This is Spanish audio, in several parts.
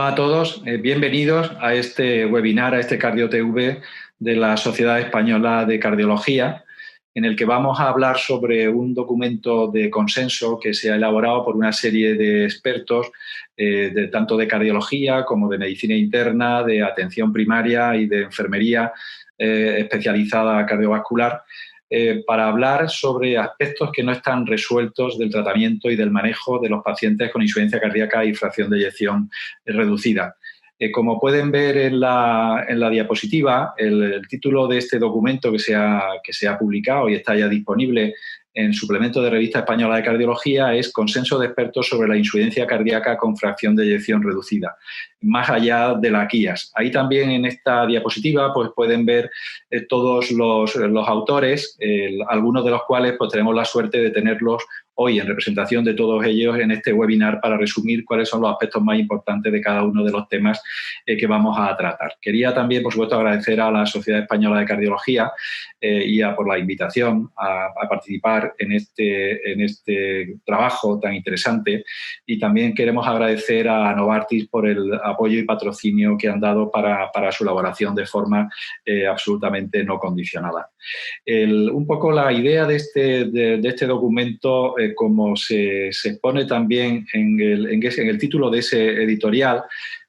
Hola a todos, bienvenidos a este webinar, a este CardioTV de la Sociedad Española de Cardiología, en el que vamos a hablar sobre un documento de consenso que se ha elaborado por una serie de expertos, tanto de cardiología como de medicina interna, de atención primaria y de enfermería especializada cardiovascular, para hablar sobre aspectos que no están resueltos del tratamiento y del manejo de los pacientes con insuficiencia cardíaca y fracción de eyección reducida. Como pueden ver en la diapositiva, el título de este documento que se ha publicado y está ya disponible en suplemento de Revista Española de Cardiología es Consenso de expertos sobre la insuficiencia cardíaca con fracción de eyección reducida, más allá de la QIAS. Ahí también en esta diapositiva pues pueden ver todos los autores, algunos de los cuales pues tenemos la suerte de tenerlos hoy en representación de todos ellos en este webinar para resumir cuáles son los aspectos más importantes de cada uno de los temas que vamos a tratar. Quería también, por supuesto, agradecer a la Sociedad Española de Cardiología por la invitación a participar en este trabajo tan interesante, y también queremos agradecer a Novartis por el apoyo y patrocinio que han dado para su elaboración de forma absolutamente no condicionada. Un poco la idea de este documento, como se expone también en el título de ese editorial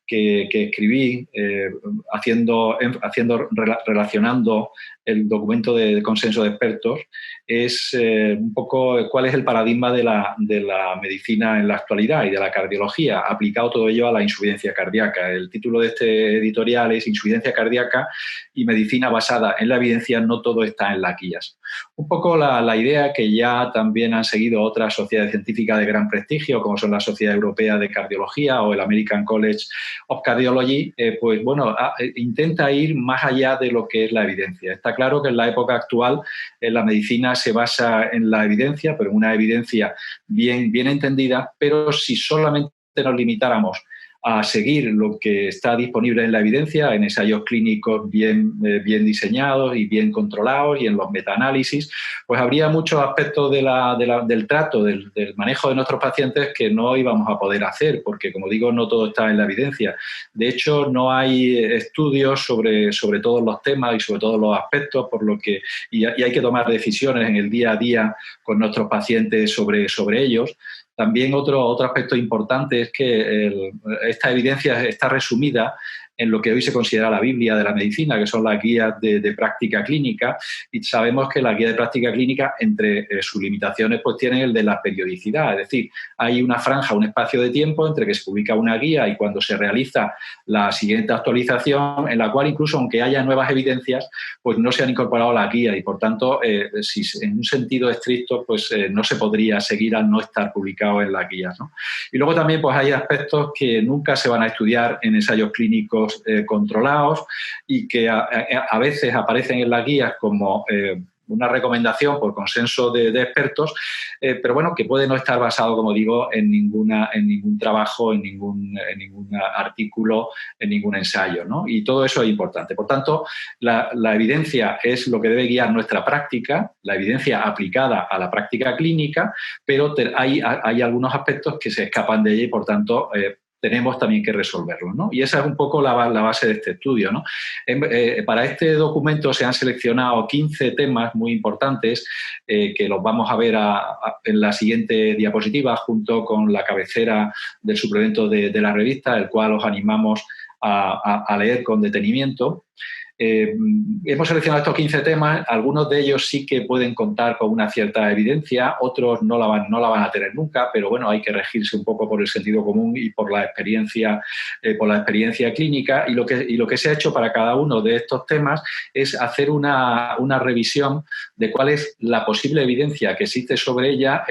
que escribí, relacionando el documento de consenso de expertos, es un poco cuál es el paradigma de la medicina en la actualidad y de la cardiología, aplicado todo ello a la insuficiencia cardíaca. El título de este editorial es Insuficiencia cardíaca y medicina basada en la evidencia, no todo está en la QIAS. Un poco la idea que ya también han seguido otras sociedades científicas de gran prestigio, como son la Sociedad Europea de Cardiología o el American College of Cardiology, pues bueno, intenta ir más allá de lo que es la evidencia. Está claro que en la época actual la medicina se basa en la evidencia, pero en una evidencia bien entendida, pero si solamente nos limitáramos a seguir lo que está disponible en la evidencia, en ensayos clínicos bien diseñados y bien controlados y en los metaanálisis, pues habría muchos aspectos del trato, del manejo de nuestros pacientes que no íbamos a poder hacer, porque, como digo, no todo está en la evidencia. De hecho, no hay estudios sobre todos los temas y sobre todos los aspectos, y hay que tomar decisiones en el día a día con nuestros pacientes sobre ellos. También otro aspecto importante es que esta evidencia está resumida en lo que hoy se considera la Biblia de la medicina, que son las guías de práctica clínica, y sabemos que la guía de práctica clínica, entre sus limitaciones, pues tiene el de la periodicidad, es decir, hay una franja, un espacio de tiempo entre que se publica una guía y cuando se realiza la siguiente actualización, en la cual incluso aunque haya nuevas evidencias, pues no se han incorporado a la guía y, por tanto, si en un sentido estricto, pues no se podría seguir al no estar publicado en las guías, ¿no? Y luego también pues hay aspectos que nunca se van a estudiar en ensayos clínicos controlados y que a veces aparecen en las guías como una recomendación por consenso de expertos, pero bueno, que puede no estar basado, como digo, en ningún trabajo, en ningún artículo, en ningún ensayo, ¿no? Y todo eso es importante. Por tanto, la evidencia es lo que debe guiar nuestra práctica, la evidencia aplicada a la práctica clínica, pero hay algunos aspectos que se escapan de ella y, por tanto, tenemos también que resolverlo, ¿no? Y esa es un poco la base de este estudio, ¿no? Para este documento se han seleccionado 15 temas muy importantes que los vamos a ver en la siguiente diapositiva junto con la cabecera del suplemento de la revista, el cual os animamos a leer con detenimiento. Hemos seleccionado estos 15 temas, algunos de ellos sí que pueden contar con una cierta evidencia, otros no la van a tener nunca, pero bueno, hay que regirse un poco por el sentido común y por la experiencia clínica, y lo que se ha hecho para cada uno de estos temas es hacer una revisión de cuál es la posible evidencia que existe sobre ella,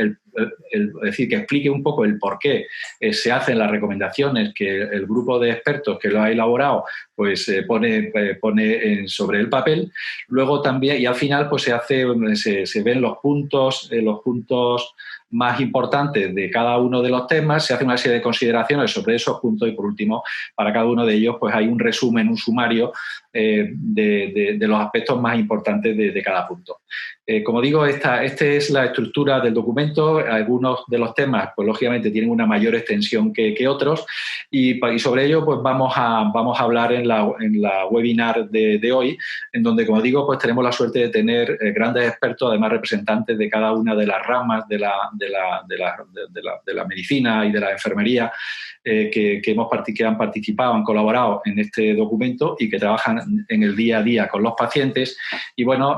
es decir, que explique un poco el por qué se hacen las recomendaciones que el grupo de expertos que lo ha elaborado pues pone sobre el papel. Luego también, y al final, pues se ven los puntos más importantes de cada uno de los temas, se hace una serie de consideraciones sobre esos puntos y, por último, para cada uno de ellos pues hay un resumen, un sumario de los aspectos más importantes de cada punto. Como digo, esta es la estructura del documento. Algunos de los temas, pues lógicamente, tienen una mayor extensión que otros y sobre ello pues vamos a hablar en la webinar de hoy, en donde, como digo, pues tenemos la suerte de tener grandes expertos, además representantes de cada una de las ramas de la medicina y de la enfermería que han participado, han colaborado en este documento y que trabajan en el día a día con los pacientes. Y bueno,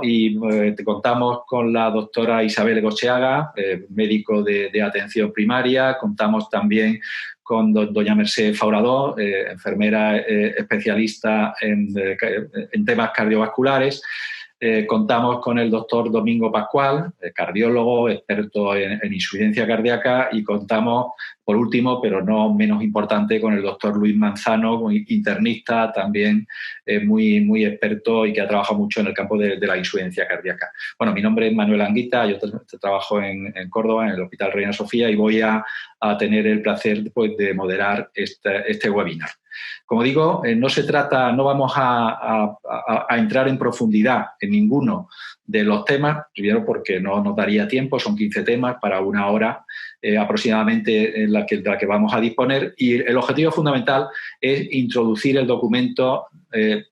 contamos con la doctora Isabel Egocheaga, médico de atención primaria. Contamos también con doña Mercè Fauradó, enfermera especialista en temas cardiovasculares. Contamos con el doctor Domingo Pascual, cardiólogo, experto en insuficiencia cardíaca, y contamos, por último, pero no menos importante, con el doctor Luis Manzano, internista, también muy experto y que ha trabajado mucho en el campo de la insuficiencia cardíaca. Bueno, mi nombre es Manuel Anguita, yo trabajo en Córdoba, en el Hospital Reina Sofía, y voy a tener el placer pues, de moderar este webinar. Como digo, no vamos a entrar en profundidad en ninguno de los temas, primero porque no nos daría tiempo, son 15 temas para una hora aproximadamente en la que vamos a disponer, y el objetivo fundamental es introducir el documento,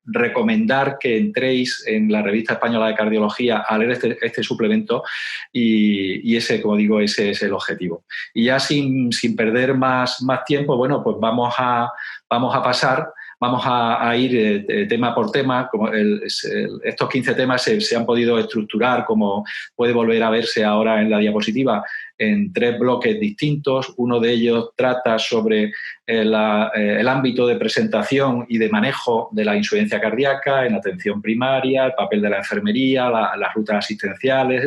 recomendar que entréis en la Revista Española de Cardiología a leer este suplemento y ese, como digo, ese es el objetivo. Y ya sin perder más tiempo, bueno, pues vamos a pasar. Vamos a ir tema por tema. Estos 15 temas se han podido estructurar, como puede volver a verse ahora en la diapositiva, en 3 bloques distintos. Uno de ellos trata sobre el ámbito de presentación y de manejo de la insuficiencia cardíaca en atención primaria, el papel de la enfermería, las rutas asistenciales,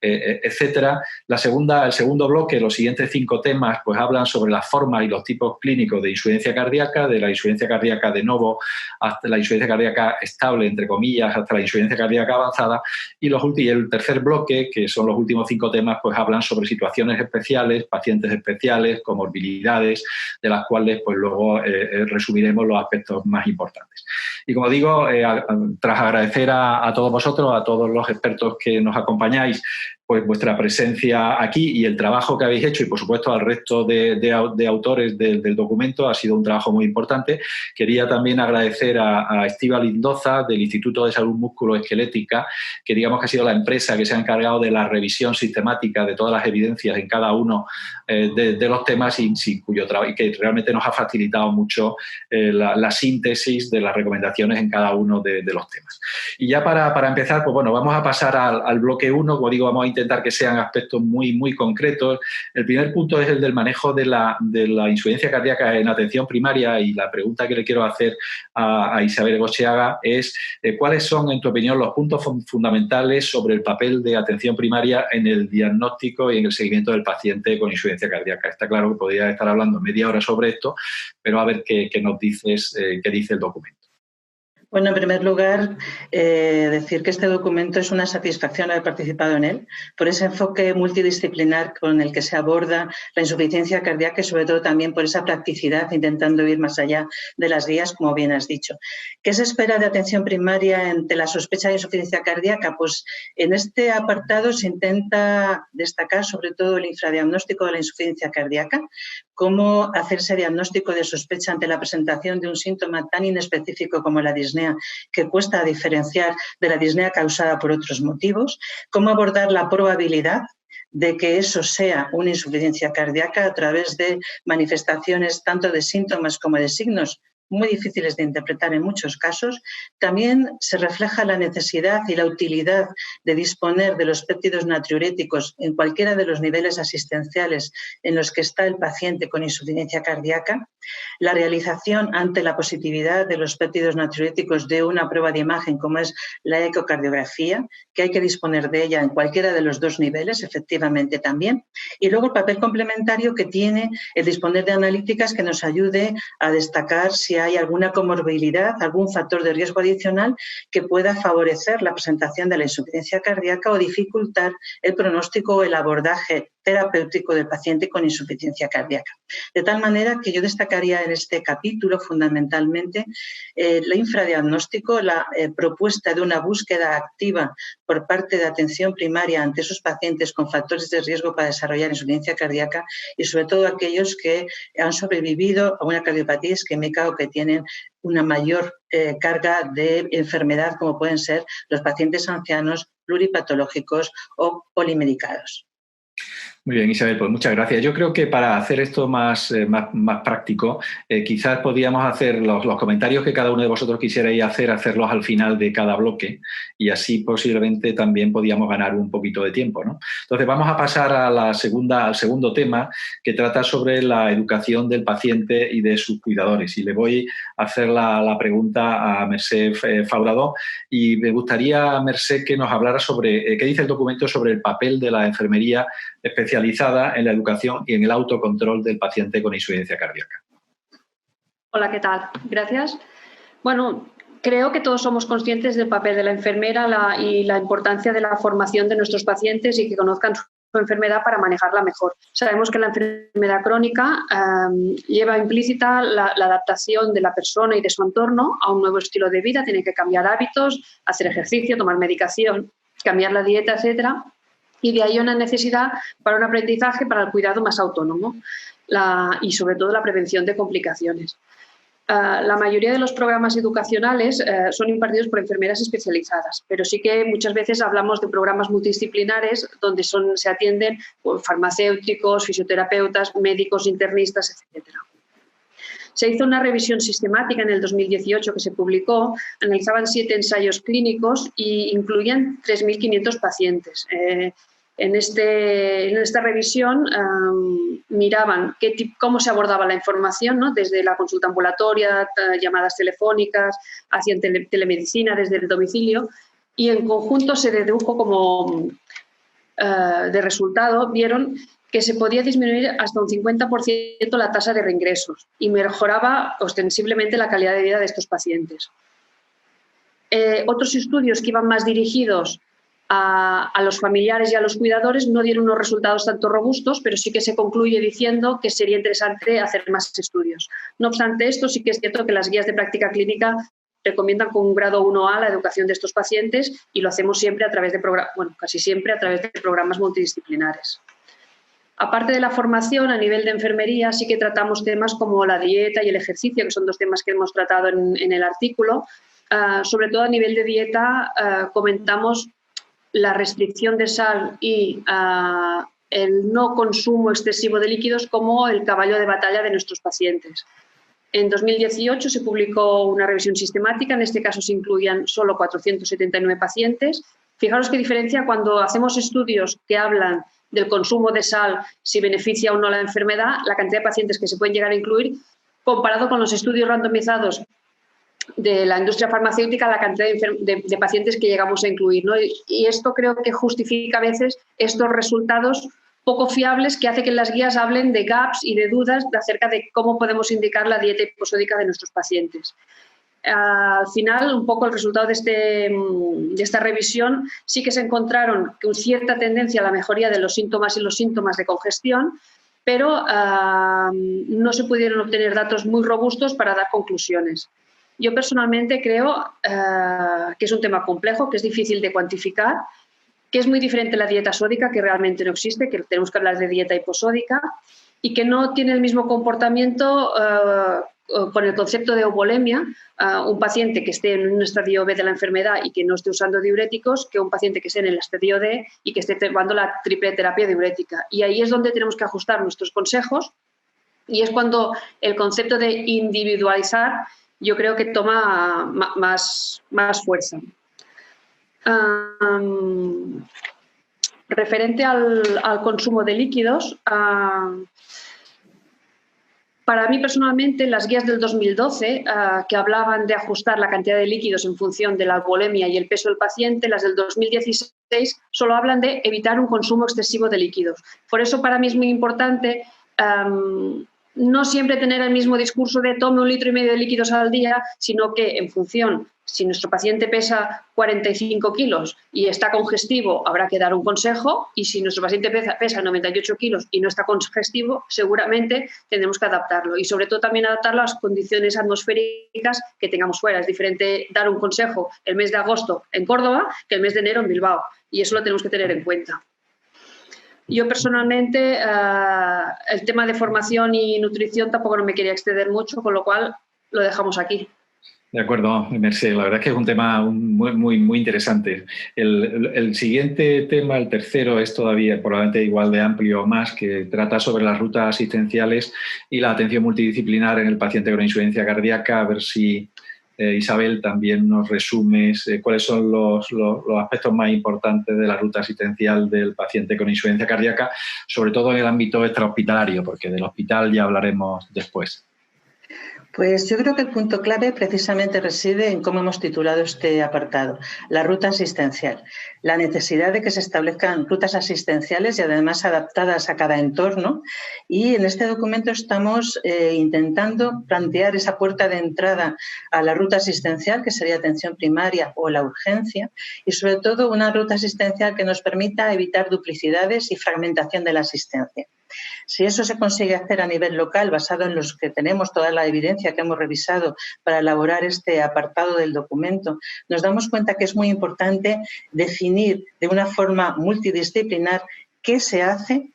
etcétera. El segundo bloque, los siguientes 5 temas, pues hablan sobre las formas y los tipos clínicos de insuficiencia cardíaca, de la insuficiencia cardíaca de novo hasta la insuficiencia cardíaca estable, entre comillas, hasta la insuficiencia cardíaca avanzada. Y el tercer bloque, que son los últimos 5 temas, pues hablan sobre situaciones especiales, pacientes especiales, comorbilidades, de las cuales pues luego resumiremos los aspectos más importantes. Y como digo, tras agradecer a todos vosotros, a todos los expertos que nos acompañáis, pues vuestra presencia aquí y el trabajo que habéis hecho, y por supuesto al resto de autores del documento, ha sido un trabajo muy importante. Quería también agradecer a Estíbaliz Lindoza, del Instituto de Salud Musculoesquelética, que digamos que ha sido la empresa que se ha encargado de la revisión sistemática de todas las evidencias en cada uno de los temas, y que realmente nos ha facilitado mucho la síntesis de las recomendaciones en cada uno de los temas. Y ya para empezar, pues bueno, vamos a pasar al bloque 1. Como digo, vamos a intentar que sean aspectos muy concretos. El primer punto es el del manejo de la insuficiencia cardíaca en atención primaria, y la pregunta que le quiero hacer a Isabel Egocheaga es ¿cuáles son, en tu opinión, los puntos fundamentales sobre el papel de atención primaria en el diagnóstico y en el seguimiento del paciente con insuficiencia cardíaca? Está claro que podría estar hablando media hora sobre esto, pero a ver qué nos dices, qué dice el documento. Bueno, en primer lugar, decir que este documento es una satisfacción haber participado en él, por ese enfoque multidisciplinar con el que se aborda la insuficiencia cardíaca y sobre todo también por esa practicidad, intentando ir más allá de las guías, como bien has dicho. ¿Qué se espera de atención primaria ante la sospecha de insuficiencia cardíaca? Pues en este apartado se intenta destacar sobre todo el infradiagnóstico de la insuficiencia cardíaca, cómo hacerse diagnóstico de sospecha ante la presentación de un síntoma tan inespecífico como la disnea, que cuesta diferenciar de la disnea causada por otros motivos, cómo abordar la probabilidad de que eso sea una insuficiencia cardíaca a través de manifestaciones tanto de síntomas como de signos muy difíciles de interpretar en muchos casos. También se refleja la necesidad y la utilidad de disponer de los péptidos natriuréticos en cualquiera de los niveles asistenciales en los que está el paciente con insuficiencia cardíaca, la realización ante la positividad de los péptidos natriuréticos de una prueba de imagen como es la ecocardiografía, que hay que disponer de ella en cualquiera de los 2 niveles, efectivamente también, y luego el papel complementario que tiene el disponer de analíticas que nos ayude a destacar si hay alguna comorbilidad, algún factor de riesgo adicional que pueda favorecer la presentación de la insuficiencia cardíaca o dificultar el pronóstico o el abordaje terapéutico del paciente con insuficiencia cardíaca. De tal manera que yo destacaría en este capítulo fundamentalmente el infradiagnóstico, la propuesta de una búsqueda activa por parte de atención primaria ante esos pacientes con factores de riesgo para desarrollar insuficiencia cardíaca y sobre todo aquellos que han sobrevivido a una cardiopatía isquémica o que tienen una mayor carga de enfermedad, como pueden ser los pacientes ancianos, pluripatológicos o polimedicados. Muy bien, Isabel, pues muchas gracias. Yo creo que para hacer esto más práctico, quizás podríamos hacer los comentarios que cada uno de vosotros quisierais hacerlos al final de cada bloque y así posiblemente también podíamos ganar un poquito de tiempo, ¿no? Entonces vamos a pasar a al segundo tema que trata sobre la educación del paciente y de sus cuidadores. Y le voy a hacer la pregunta a Mercè Fauradó y me gustaría, Mercè, que nos hablara sobre qué dice el documento sobre el papel de la enfermería especializada en la educación y en el autocontrol del paciente con insuficiencia cardíaca. Hola, ¿qué tal? Gracias. Bueno, creo que todos somos conscientes del papel de la enfermera y la importancia de la formación de nuestros pacientes y que conozcan su enfermedad para manejarla mejor. Sabemos que la enfermedad crónica lleva implícita la adaptación de la persona y de su entorno a un nuevo estilo de vida. Tiene que cambiar hábitos, hacer ejercicio, tomar medicación, cambiar la dieta, etcétera. Y de ahí una necesidad para un aprendizaje para el cuidado más autónomo y sobre todo la prevención de complicaciones. La mayoría de los programas educacionales son impartidos por enfermeras especializadas, pero sí que muchas veces hablamos de programas multidisciplinares donde se atienden farmacéuticos, fisioterapeutas, médicos, internistas, etcétera. Se hizo una revisión sistemática en el 2018 que se publicó, analizaban 7 ensayos clínicos e incluían 3.500 pacientes. En esta revisión miraban cómo se abordaba la información, ¿no? Desde la consulta ambulatoria, llamadas telefónicas, hacían telemedicina desde el domicilio y en conjunto se dedujo como de resultado, vieron que se podía disminuir hasta un 50% la tasa de reingresos y mejoraba ostensiblemente la calidad de vida de estos pacientes. Otros estudios que iban más dirigidos a los familiares y a los cuidadores no dieron unos resultados tanto robustos, pero sí que se concluye diciendo que sería interesante hacer más estudios. No obstante esto, sí que es cierto que las guías de práctica clínica recomiendan con un grado 1A la educación de estos pacientes y lo hacemos siempre a través de casi siempre a través de programas multidisciplinares. Aparte de la formación a nivel de enfermería, sí que tratamos temas como la dieta y el ejercicio, que son 2 temas que hemos tratado en el artículo. Sobre todo a nivel de dieta, comentamos la restricción de sal y el no consumo excesivo de líquidos como el caballo de batalla de nuestros pacientes. En 2018 se publicó una revisión sistemática, en este caso se incluían solo 479 pacientes. Fijaros qué diferencia cuando hacemos estudios que hablan del consumo de sal, si beneficia o no la enfermedad, la cantidad de pacientes que se pueden llegar a incluir, comparado con los estudios randomizados de la industria farmacéutica, la cantidad de pacientes que llegamos a incluir, ¿no? Y esto creo que justifica a veces estos resultados poco fiables que hace que las guías hablen de gaps y de dudas acerca de cómo podemos indicar la dieta hiposódica de nuestros pacientes. Al final, un poco el resultado de esta revisión sí que se encontraron con cierta tendencia a la mejoría de los síntomas y los síntomas de congestión, pero no se pudieron obtener datos muy robustos para dar conclusiones. Yo personalmente creo que es un tema complejo, que es difícil de cuantificar, que es muy diferente la dieta sódica, que realmente no existe, que tenemos que hablar de dieta hiposódica, y que no tiene el mismo comportamiento con el concepto de eubolemia, un paciente que esté en un estadio B de la enfermedad y que no esté usando diuréticos, que un paciente que esté en el estadio D y que esté tomando la triple terapia diurética. Y ahí es donde tenemos que ajustar nuestros consejos y es cuando el concepto de individualizar yo creo que toma más fuerza. Referente al consumo de líquidos, para mí personalmente las guías del 2012 que hablaban de ajustar la cantidad de líquidos en función de la alcoholemia y el peso del paciente, las del 2016 solo hablan de evitar un consumo excesivo de líquidos. Por eso para mí es muy importante no siempre tener el mismo discurso de tome 1,5 litros de líquidos al día, sino que en función, si nuestro paciente pesa 45 kilos y está congestivo, habrá que dar un consejo, y si nuestro paciente pesa 98 kilos y no está congestivo, seguramente tendremos que adaptarlo, y sobre todo también adaptarlo a las condiciones atmosféricas que tengamos fuera. Es diferente dar un consejo el mes de agosto en Córdoba que el mes de enero en Bilbao, y eso lo tenemos que tener en cuenta. Yo personalmente, el tema de formación y nutrición tampoco no me quería exceder mucho, con lo cual lo dejamos aquí. De acuerdo, Mercè, la verdad es que es un tema muy interesante. El siguiente tema, el tercero, es todavía probablemente igual de amplio o más, que trata sobre las rutas asistenciales y la atención multidisciplinar en el paciente con insuficiencia cardíaca. A ver si Isabel también nos resumes cuáles son los aspectos más importantes de la ruta asistencial del paciente con insuficiencia cardíaca, sobre todo en el ámbito extrahospitalario, porque del hospital ya hablaremos después. Pues yo creo que el punto clave precisamente reside en cómo hemos titulado este apartado, la ruta asistencial. La necesidad de que se establezcan rutas asistenciales y además adaptadas a cada entorno. Y en este documento estamos intentando plantear esa puerta de entrada a la ruta asistencial, que sería atención primaria o la urgencia, y sobre todo una ruta asistencial que nos permita evitar duplicidades y fragmentación de la asistencia. Si eso se consigue hacer a nivel local, basado en los que tenemos toda la evidencia que hemos revisado para elaborar este apartado del documento, nos damos cuenta que es muy importante definir de una forma multidisciplinar qué se hace,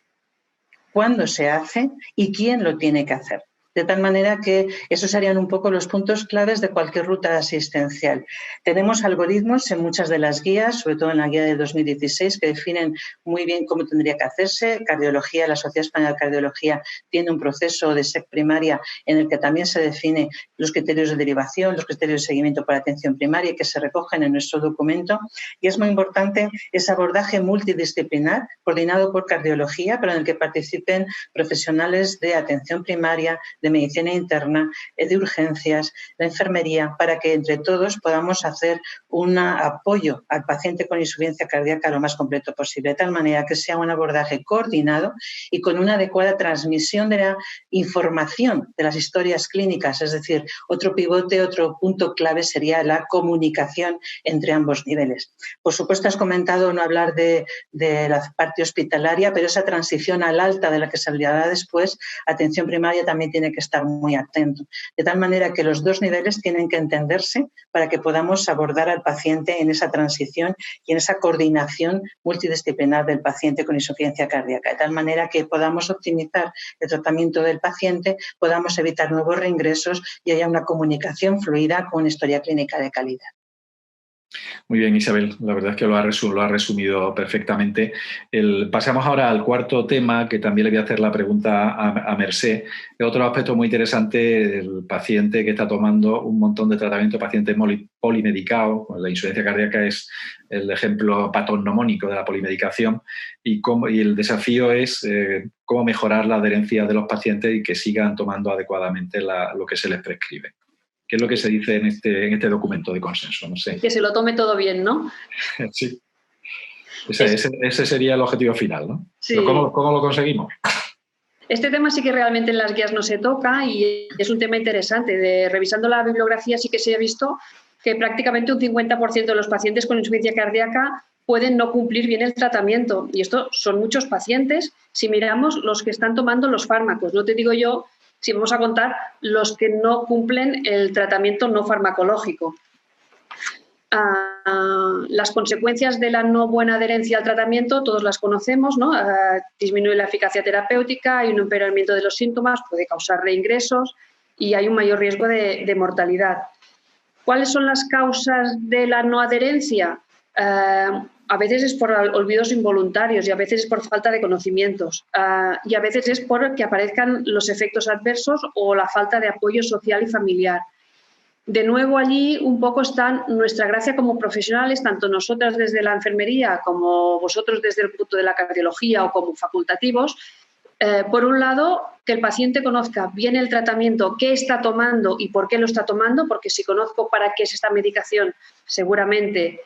cuándo se hace y quién lo tiene que hacer. De tal manera que esos serían un poco los puntos claves de cualquier ruta asistencial. Tenemos algoritmos en muchas de las guías, sobre todo en la guía de 2016, que definen muy bien cómo tendría que hacerse. Cardiología, la Sociedad Española de Cardiología tiene un proceso de SEC primaria en el que también se define los criterios de derivación, los criterios de seguimiento para atención primaria, que se recogen en nuestro documento. Y es muy importante ese abordaje multidisciplinar, coordinado por cardiología, pero en el que participen profesionales de atención primaria, de medicina interna, de urgencias, la enfermería, para que entre todos podamos hacer un apoyo al paciente con insuficiencia cardíaca lo más completo posible, de tal manera que sea un abordaje coordinado y con una adecuada transmisión de la información de las historias clínicas. Es decir, otro pivote, otro punto clave sería la comunicación entre ambos niveles. Por supuesto, has comentado no hablar de la parte hospitalaria, pero esa transición al alta de la que se hablará después, atención primaria también tiene que estar muy atento. De tal manera que los dos niveles tienen que entenderse para que podamos abordar al paciente en esa transición y en esa coordinación multidisciplinar del paciente con insuficiencia cardíaca. De tal manera que podamos optimizar el tratamiento del paciente, podamos evitar nuevos reingresos y haya una comunicación fluida con una historia clínica de calidad. Muy bien, Isabel, la verdad es que lo ha resumido perfectamente. Pasamos ahora al cuarto tema, que también le voy a hacer la pregunta a Mercè. Otro aspecto muy interesante del paciente que está tomando un montón de tratamiento, paciente polimedicado. La insuficiencia cardíaca es el ejemplo patognomónico de la polimedicación y el desafío es cómo mejorar la adherencia de los pacientes y que sigan tomando adecuadamente lo que se les prescribe. ¿Qué es lo que se dice en este documento de consenso? No sé. Que se lo tome todo bien, ¿no? Sí. Ese sería el objetivo final, ¿no? Sí. Pero ¿cómo lo conseguimos? Este tema sí que realmente en las guías no se toca y es un tema interesante. Revisando la bibliografía sí que se ha visto que prácticamente un 50% de los pacientes con insuficiencia cardíaca pueden no cumplir bien el tratamiento. Y esto son muchos pacientes si miramos los que están tomando los fármacos. No te digo yo si vamos a contar los que no cumplen el tratamiento no farmacológico. Las consecuencias de la no buena adherencia al tratamiento, todos las conocemos, ¿no? Disminuye la eficacia terapéutica, hay un empeoramiento de los síntomas, puede causar reingresos y hay un mayor riesgo de mortalidad. ¿Cuáles son las causas de la no adherencia? A veces es por olvidos involuntarios y a veces es por falta de conocimientos y a veces es por que aparezcan los efectos adversos o la falta de apoyo social y familiar. De nuevo allí un poco está nuestra gracia como profesionales, tanto nosotras desde la enfermería como vosotros desde el punto de la cardiología o como facultativos. Por un lado, que el paciente conozca bien el tratamiento, qué está tomando y por qué lo está tomando, porque si conozco para qué es esta medicación, seguramente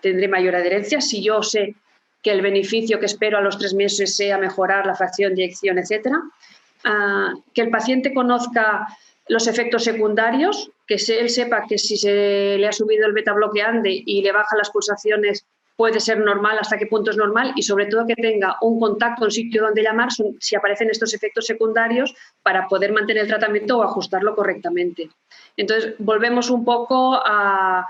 tendré mayor adherencia. Si yo sé que el beneficio que espero a los 3 meses sea mejorar la fracción de eyección, etcétera. que el paciente conozca los efectos secundarios, que él sepa que si se le ha subido el beta bloqueante y le bajan las pulsaciones puede ser normal, hasta qué punto es normal, y sobre todo que tenga un contacto, un sitio donde llamar si aparecen estos efectos secundarios para poder mantener el tratamiento o ajustarlo correctamente. Entonces, volvemos un poco a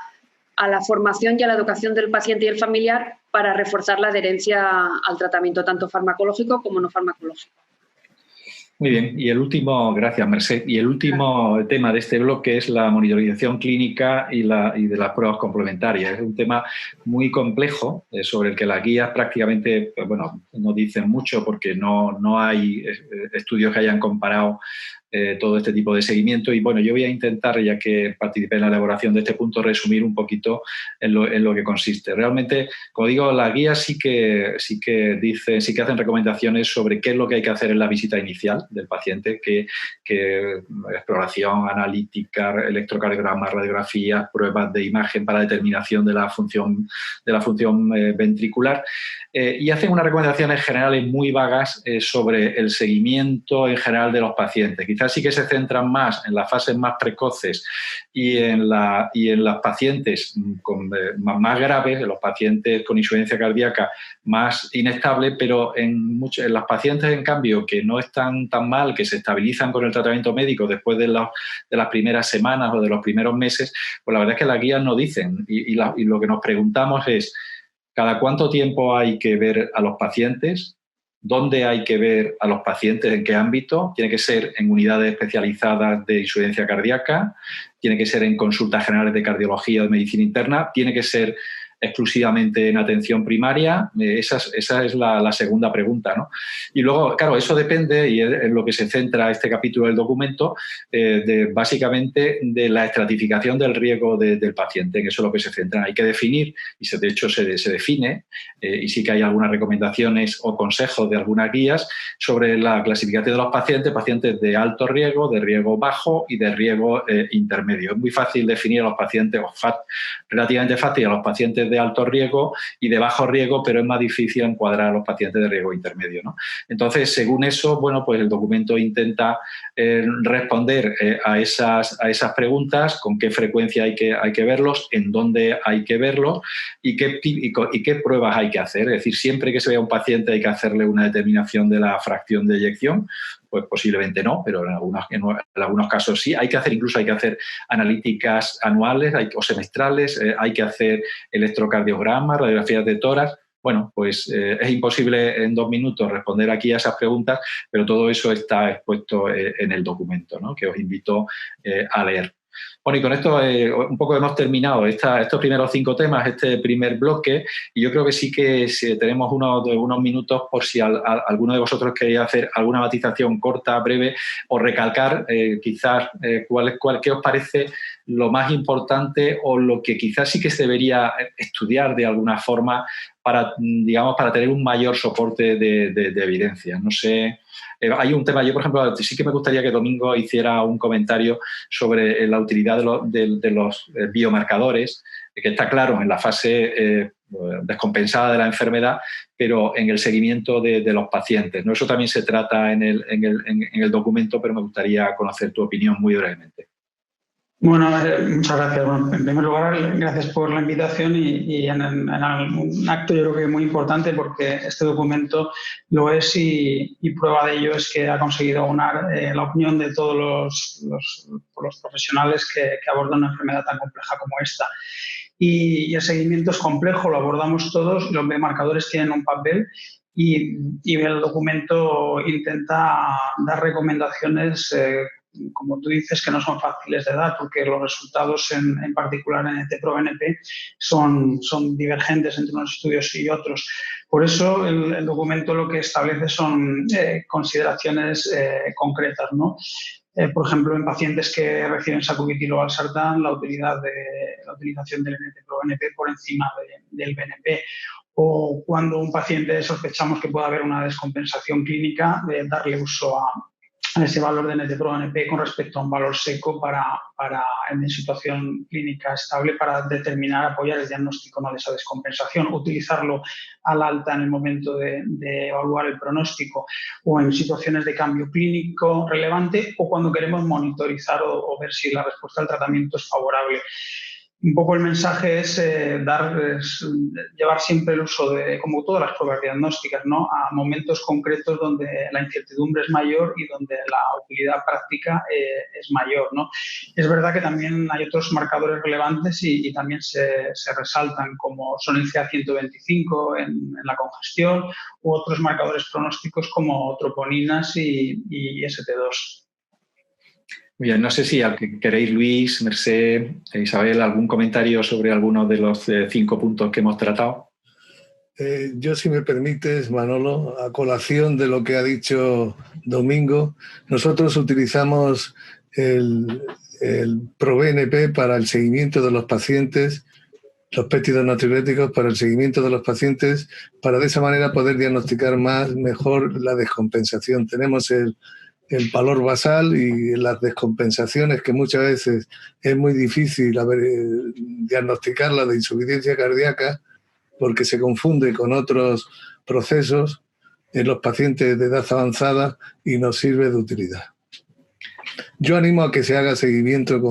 la formación y a la educación del paciente y el familiar para reforzar la adherencia al tratamiento, tanto farmacológico como no farmacológico. Muy bien, y el último, gracias Merced, y el último tema de este bloque es la monitorización clínica y de las pruebas complementarias. Es un tema muy complejo sobre el que las guías prácticamente, bueno, no dicen mucho porque no hay estudios que hayan comparado todo este tipo de seguimiento. Y bueno, yo voy a intentar, ya que participé en la elaboración de este punto, resumir un poquito en lo que consiste. Realmente, como digo, las guías sí que hacen recomendaciones sobre qué es lo que hay que hacer en la visita inicial del paciente, que exploración analítica, electrocardiogramas, radiografías, pruebas de imagen para determinación de la función ventricular. Y hacen unas recomendaciones generales muy vagas sobre el seguimiento en general de los pacientes. Quizás sí que se centran más en las fases más precoces y en las pacientes más graves, en los pacientes con insuficiencia cardíaca más inestable, pero en las pacientes, en cambio, que no están tan mal, que se estabilizan con el tratamiento médico después de las primeras semanas o de los primeros meses, pues la verdad es que las guías no dicen. Y lo que nos preguntamos es, ¿cada cuánto tiempo hay que ver a los pacientes? ¿Dónde hay que ver a los pacientes? ¿En qué ámbito? ¿Tiene que ser en unidades especializadas de insuficiencia cardíaca? ¿Tiene que ser en consultas generales de cardiología o de medicina interna? ¿Tiene que ser exclusivamente en atención primaria? Esa es la segunda pregunta, ¿no? Y luego, claro, eso depende, y es en lo que se centra este capítulo del documento, básicamente de la estratificación del riesgo del paciente, en eso es lo que se centra. Hay que definir, y de hecho se define, y sí que hay algunas recomendaciones o consejos de algunas guías sobre la clasificación de los pacientes de alto riesgo, de riesgo bajo y de riesgo intermedio. Es muy fácil definir a los pacientes, relativamente fácil a los pacientes de alto riesgo y de bajo riesgo, pero es más difícil encuadrar a los pacientes de riesgo intermedio, ¿no? Entonces, según eso, bueno, pues el documento intenta responder a esas preguntas, con qué frecuencia hay que verlos, en dónde hay que verlos y qué pruebas hay que hacer. Es decir, siempre que se vea un paciente hay que hacerle una determinación de la fracción de eyección. Pues posiblemente no, pero en algunos casos sí. Incluso hay que hacer analíticas anuales o semestrales, hay que hacer electrocardiogramas, radiografías de tórax. Bueno, pues es imposible en 2 minutos responder aquí a esas preguntas, pero todo eso está expuesto en el documento, ¿no?, que os invito a leer. Bueno, y con esto un poco hemos terminado estos primeros 5 temas, este primer bloque, y yo creo que sí que tenemos unos minutos por si alguno de vosotros queréis hacer alguna matización corta, breve, o recalcar quizás qué os parece lo más importante o lo que quizás sí que se debería estudiar de alguna forma para tener un mayor soporte de evidencia. No sé. Hay un tema, yo por ejemplo, sí que me gustaría que Domingo hiciera un comentario sobre la utilidad de los biomarcadores, que está claro en la fase descompensada de la enfermedad, pero en el seguimiento de los pacientes, ¿no? Eso también se trata en el documento, pero me gustaría conocer tu opinión muy brevemente. Bueno, muchas gracias. Bueno, en primer lugar, gracias por la invitación y en un acto yo creo que muy importante, porque este documento lo es y prueba de ello es que ha conseguido aunar la opinión de todos los profesionales que abordan una enfermedad tan compleja como esta. Y el seguimiento es complejo, lo abordamos todos, los biomarcadores tienen un papel y el documento intenta dar recomendaciones como tú dices, que no son fáciles de dar, porque los resultados, en particular en NT-proBNP, son divergentes entre unos estudios y otros. Por eso, el documento lo que establece son consideraciones concretas, ¿no? Por ejemplo, en pacientes que reciben sacubitril o valsartán, la utilización del NT-proBNP por encima del BNP. O cuando un paciente sospechamos que puede haber una descompensación clínica, darle uso ese valor de NT-proBNP con respecto a un valor seco en situación clínica estable para determinar, apoyar el diagnóstico, ¿no?, de esa descompensación, utilizarlo al alta en el momento de evaluar el pronóstico o en situaciones de cambio clínico relevante o cuando queremos monitorizar o ver si la respuesta al tratamiento es favorable. Un poco el mensaje es llevar siempre el uso de, como todas las pruebas diagnósticas, ¿no?, a momentos concretos donde la incertidumbre es mayor y donde la utilidad práctica es mayor, ¿no? Es verdad que también hay otros marcadores relevantes y también se resaltan, como son el CA125 en la congestión u otros marcadores pronósticos como troponinas y ST2. Bien, no sé si queréis, Luis, Mercé, Isabel, algún comentario sobre algunos de los 5 puntos que hemos tratado. Yo, si me permites, Manolo, a colación de lo que ha dicho Domingo, nosotros utilizamos el proBNP para el seguimiento de los pacientes, los péptidos natriuréticos para el seguimiento de los pacientes, para de esa manera poder diagnosticar mejor la descompensación. Tenemos el valor basal y las descompensaciones, que muchas veces es muy difícil diagnosticarla de insuficiencia cardíaca porque se confunde con otros procesos en los pacientes de edad avanzada y nos sirve de utilidad. Yo animo a que se haga seguimiento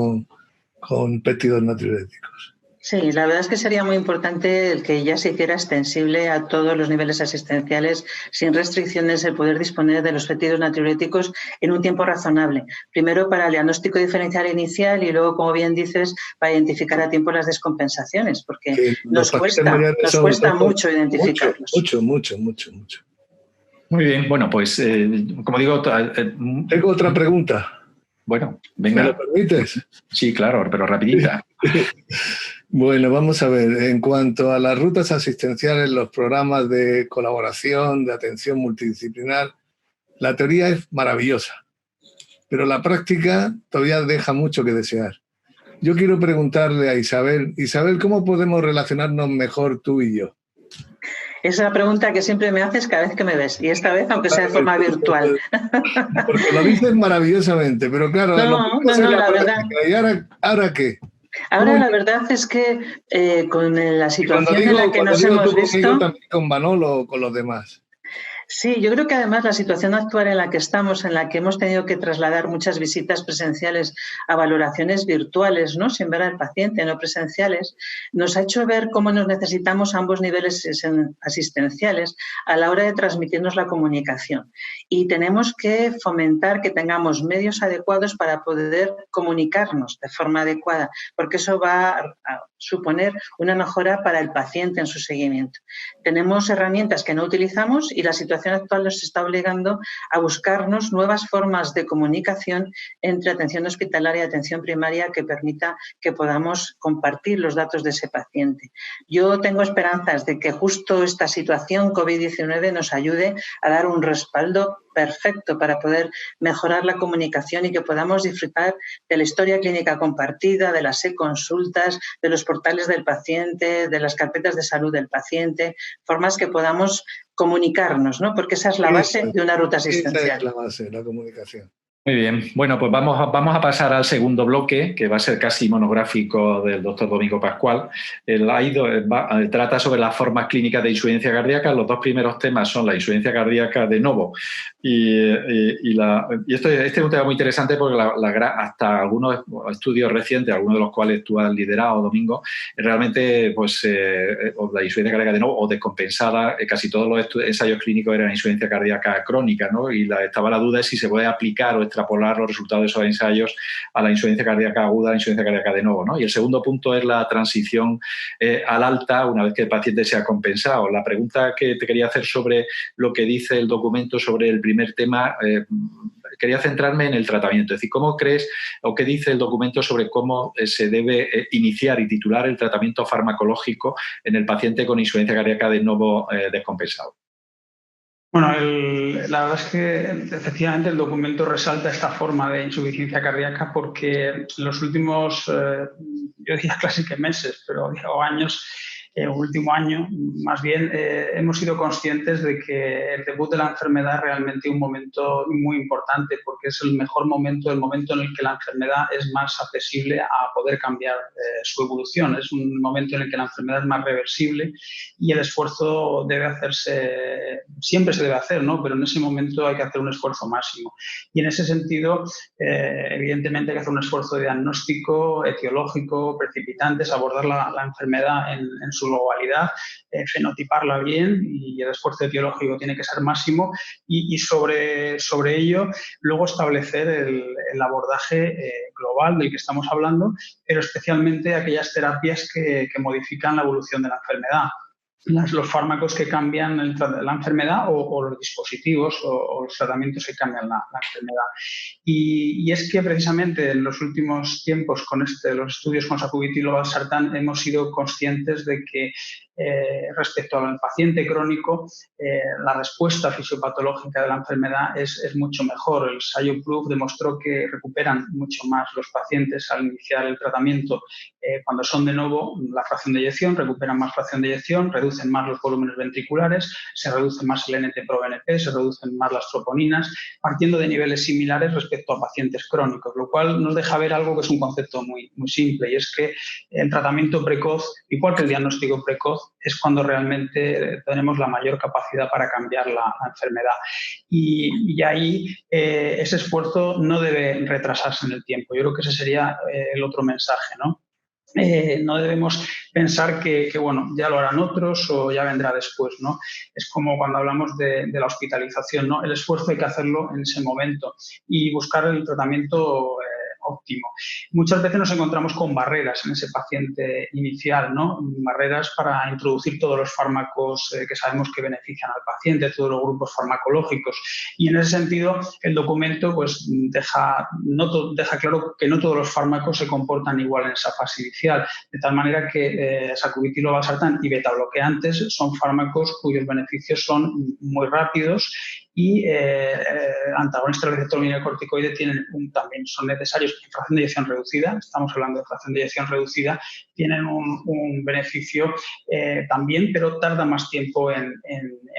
con péptidos natriuréticos. Sí, la verdad es que sería muy importante el que ya se hiciera extensible a todos los niveles asistenciales, sin restricciones, el poder disponer de los péptidos natriuréticos en un tiempo razonable. Primero para el diagnóstico diferencial inicial y luego, como bien dices, para identificar a tiempo las descompensaciones, porque nos cuesta mucho identificarlos. Mucho. Muy bien, bueno, pues como digo... Tengo otra pregunta. Bueno, venga. ¿Me lo permites? Sí, claro, pero rapidita. Bueno, vamos a ver. En cuanto a las rutas asistenciales, los programas de colaboración, de atención multidisciplinar, la teoría es maravillosa, pero la práctica todavía deja mucho que desear. Yo quiero preguntarle a Isabel, ¿cómo podemos relacionarnos mejor tú y yo? Es la pregunta que siempre me haces cada vez que me ves, y esta vez aunque sea de forma virtual. Porque lo dices maravillosamente, pero claro... No, la verdad... ¿Y ahora qué? Ahora la verdad es que con la situación en la que nos hemos visto... También con Manolo o con los demás. Sí, yo creo que además la situación actual en la que estamos, en la que hemos tenido que trasladar muchas visitas presenciales a valoraciones virtuales, ¿no?, sin ver al paciente, no presenciales, nos ha hecho ver cómo nos necesitamos ambos niveles asistenciales a la hora de transmitirnos la comunicación. Y tenemos que fomentar que tengamos medios adecuados para poder comunicarnos de forma adecuada, porque eso va a suponer una mejora para el paciente en su seguimiento. Tenemos herramientas que no utilizamos y la situación actual nos está obligando a buscarnos nuevas formas de comunicación entre atención hospitalaria y atención primaria que permita que podamos compartir los datos de ese paciente. Yo tengo esperanzas de que justo esta situación COVID-19 nos ayude a dar un respaldo perfecto para poder mejorar la comunicación y que podamos disfrutar de la historia clínica compartida, de las e-consultas, de los portales del paciente, de las carpetas de salud del paciente, formas que podamos comunicarnos, ¿no? Porque esa es la base de una ruta asistencial. Esa es la base, la comunicación. Muy bien. Bueno, pues vamos a pasar al segundo bloque, que va a ser casi monográfico del doctor Domingo Pascual. Trata sobre las formas clínicas de insuficiencia cardíaca. Los 2 primeros temas son la insuficiencia cardíaca de novo y este es un tema muy interesante porque hasta algunos estudios recientes, algunos de los cuales tú has liderado, Domingo, realmente pues la insuficiencia cardíaca de novo o descompensada, casi todos los ensayos clínicos eran insuficiencia cardíaca crónica, ¿no? Y estaba la duda de si se puede aplicar o extrapolar los resultados de esos ensayos a la insuficiencia cardíaca aguda, a la insuficiencia cardíaca de novo, ¿no? Y el segundo punto es la transición al alta una vez que el paciente se ha compensado. La pregunta que te quería hacer sobre lo que dice el documento sobre el primer tema, quería centrarme en el tratamiento. Es decir, ¿cómo crees o qué dice el documento sobre cómo se debe iniciar y titular el tratamiento farmacológico en el paciente con insuficiencia cardíaca de novo descompensado? Bueno, la verdad es que efectivamente el documento resalta esta forma de insuficiencia cardíaca porque en los últimos, yo diría casi que meses, pero o años, último año, más bien, hemos sido conscientes de que el debut de la enfermedad es realmente un momento muy importante, porque es el mejor momento, el momento en el que la enfermedad es más accesible a poder cambiar su evolución. Es un momento en el que la enfermedad es más reversible y el esfuerzo debe hacerse, siempre se debe hacer, ¿no? Pero en ese momento hay que hacer un esfuerzo máximo. Y en ese sentido, evidentemente hay que hacer un esfuerzo de diagnóstico, etiológico, precipitantes, abordar la enfermedad en su globalidad, fenotiparla bien, y el esfuerzo etiológico tiene que ser máximo, y sobre ello luego establecer el abordaje global del que estamos hablando, pero especialmente aquellas terapias que modifican la evolución de la enfermedad. Los fármacos que cambian la enfermedad o los dispositivos o los tratamientos que cambian la enfermedad. Y es que precisamente en los últimos tiempos con los estudios con sacubitril o valsartán hemos sido conscientes de que respecto al paciente crónico la respuesta fisiopatológica de la enfermedad es mucho mejor. El SIOPROOF demostró que recuperan mucho más los pacientes al iniciar el tratamiento cuando son de nuevo la fracción de eyección, recuperan más fracción de eyección, reducen más los volúmenes ventriculares, se reduce más el NT-proBNP, se reducen más las troponinas, partiendo de niveles similares respecto a pacientes crónicos, lo cual nos deja ver algo que es un concepto muy, muy simple, y es que el tratamiento precoz, igual que el diagnóstico precoz, es cuando realmente tenemos la mayor capacidad para cambiar la enfermedad. Y ahí ese esfuerzo no debe retrasarse en el tiempo. Yo creo que ese sería el otro mensaje, ¿no? No debemos pensar que, bueno, ya lo harán otros o ya vendrá después, ¿no? Es como cuando hablamos de la hospitalización, ¿no? El esfuerzo hay que hacerlo en ese momento y buscar el tratamiento óptimo. Muchas veces nos encontramos con barreras en ese paciente inicial, ¿no? Barreras para introducir todos los fármacos que sabemos que benefician al paciente, todos los grupos farmacológicos. Y en ese sentido, el documento pues, deja claro que no todos los fármacos se comportan igual en esa fase inicial, de tal manera que sacubitril o valsartán y betabloqueantes son fármacos cuyos beneficios son muy rápidos, y antagonistas del receptor mineralocorticoide también son necesarios en fracción de eyección reducida. Estamos hablando de fracción de eyección reducida, tienen un beneficio también, pero tarda más tiempo en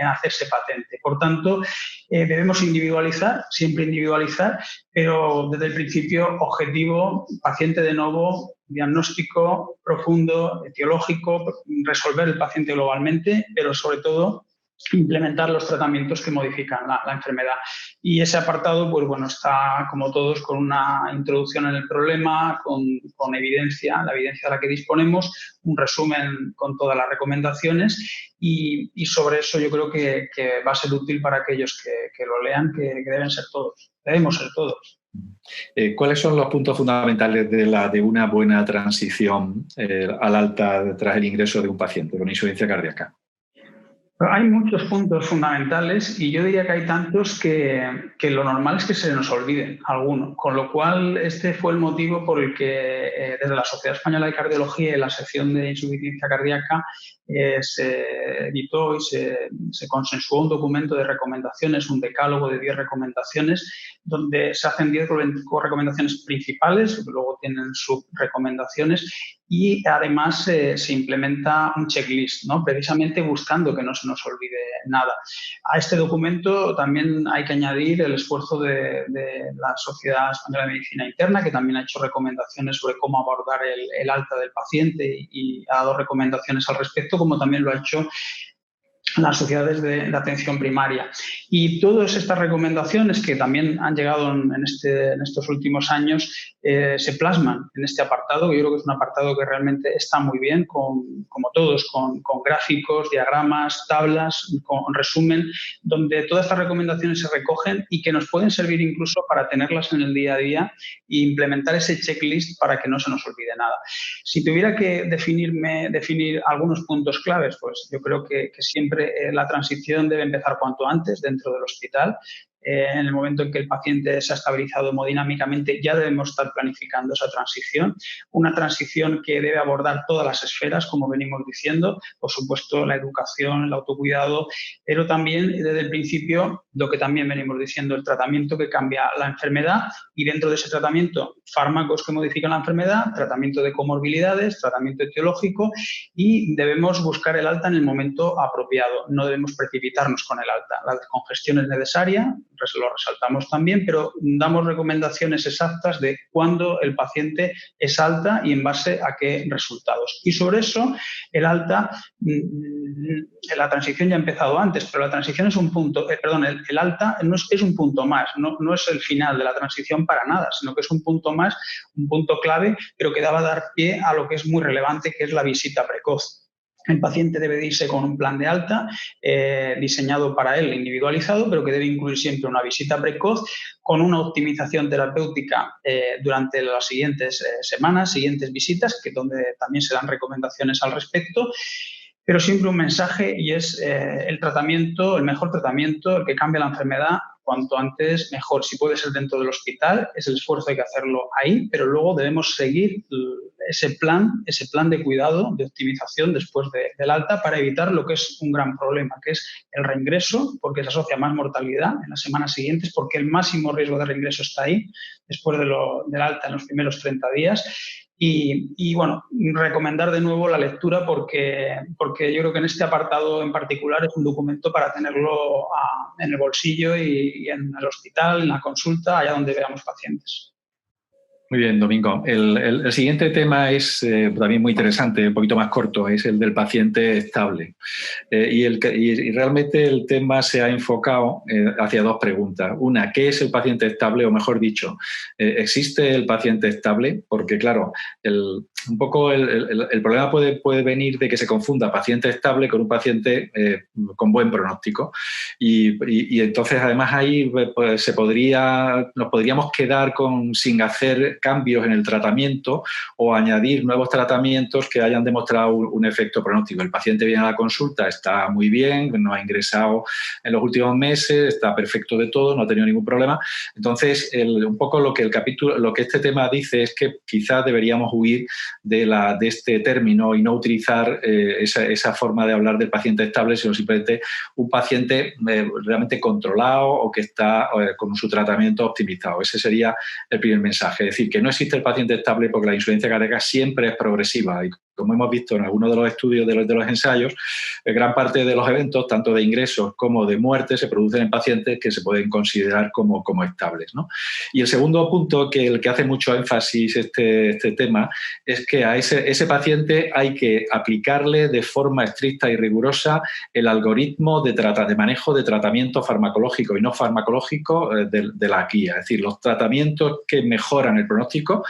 hacerse patente. Por tanto, debemos individualizar, siempre individualizar, pero desde el principio objetivo, paciente de nuevo, diagnóstico profundo, etiológico, resolver el paciente globalmente, pero sobre todo implementar los tratamientos que modifican la enfermedad. Y ese apartado, pues bueno, está como todos con una introducción en el problema, con evidencia, la evidencia de la que disponemos, un resumen con todas las recomendaciones, y sobre eso yo creo que va a ser útil para aquellos que lo lean, que debemos ser todos. ¿Cuáles son los puntos fundamentales de una buena transición al alta tras el ingreso de un paciente con insuficiencia cardíaca? Hay muchos puntos fundamentales y yo diría que hay tantos que lo normal es que se nos olviden algunos, con lo cual este fue el motivo por el que desde la Sociedad Española de Cardiología y la sección de insuficiencia cardíaca se editó y se consensuó un documento de recomendaciones, un decálogo de 10 recomendaciones, donde se hacen 10 recomendaciones principales, luego tienen subrecomendaciones, y además se implementa un checklist, ¿no? Precisamente buscando que no se nos olvide nada. A este documento también hay que añadir el esfuerzo de la Sociedad Española de Medicina Interna, que también ha hecho recomendaciones sobre cómo abordar el alta del paciente y ha dado recomendaciones al respecto, como también lo ha hecho las sociedades de atención primaria. Y todas estas recomendaciones que también han llegado en estos últimos años se plasman en este apartado. Yo creo que es un apartado que realmente está muy bien, como todos, con gráficos, diagramas, tablas, con resumen, donde todas estas recomendaciones se recogen y que nos pueden servir incluso para tenerlas en el día a día e implementar ese checklist para que no se nos olvide nada. Si tuviera que definir algunos puntos claves, pues yo creo que siempre la transición debe empezar cuanto antes dentro del hospital. en el momento en que el paciente se ha estabilizado hemodinámicamente, ya debemos estar planificando esa transición. Una transición que debe abordar todas las esferas, como venimos diciendo, por supuesto la educación, el autocuidado, pero también desde el principio lo que también venimos diciendo, el tratamiento que cambia la enfermedad y dentro de ese tratamiento fármacos que modifican la enfermedad, tratamiento de comorbilidades, tratamiento etiológico y debemos buscar el alta en el momento apropiado. No debemos precipitarnos con el alta. La descongestión es necesaria, lo resaltamos también, pero damos recomendaciones exactas de cuándo el paciente es alta y en base a qué resultados. Y sobre eso, el alta, la transición ya ha empezado antes, pero la transición es un punto, el alta no es un punto más, no es el final de la transición para nada, sino que es un punto más, un punto clave, pero que daba dar pie a lo que es muy relevante, que es la visita precoz. El paciente debe irse con un plan de alta diseñado para él, individualizado, pero que debe incluir siempre una visita precoz con una optimización terapéutica durante las siguientes semanas, siguientes visitas, que donde también se dan recomendaciones al respecto. Pero siempre un mensaje y es el tratamiento, el mejor tratamiento, el que cambia la enfermedad, cuanto antes mejor. Si puede ser dentro del hospital, es el esfuerzo, hay que hacerlo ahí, pero luego debemos seguir ese plan de cuidado, de optimización después del alta para evitar lo que es un gran problema, que es el reingreso, porque se asocia más mortalidad en las semanas siguientes, porque el máximo riesgo de reingreso está ahí, después del alta en los primeros 30 días. Y bueno, recomendar de nuevo la lectura porque yo creo que en este apartado en particular es un documento para tenerlo en el bolsillo y en el hospital, en la consulta, allá donde veamos pacientes. Muy bien, Domingo. El siguiente tema es también muy interesante, un poquito más corto, es el del paciente estable. Y realmente el tema se ha enfocado hacia dos preguntas. Una, ¿qué es el paciente estable? O mejor dicho, ¿existe el paciente estable? Porque, claro, un poco el problema puede venir de que se confunda paciente estable con un paciente con buen pronóstico. Y entonces, además, ahí pues, nos podríamos quedar sin hacer cambios en el tratamiento o añadir nuevos tratamientos que hayan demostrado un efecto pronóstico. El paciente viene a la consulta, está muy bien, no ha ingresado en los últimos meses, está perfecto de todo, no ha tenido ningún problema. Entonces, un poco lo que este tema dice es que quizás deberíamos huir de este término y no utilizar esa forma de hablar del paciente estable, sino simplemente un paciente realmente controlado o que está con su tratamiento optimizado. Ese sería el primer mensaje. Es decir, que no existe el paciente estable porque la insuficiencia cardíaca siempre es progresiva y como hemos visto en algunos de los estudios de los ensayos, gran parte de los eventos, tanto de ingresos como de muerte, se producen en pacientes que se pueden considerar como estables, ¿no? Y el segundo punto, el que hace mucho énfasis este tema, es que a ese paciente hay que aplicarle de forma estricta y rigurosa el algoritmo de manejo de tratamiento farmacológico y no farmacológico de la guía. Es decir, los tratamientos que mejoran el pronóstico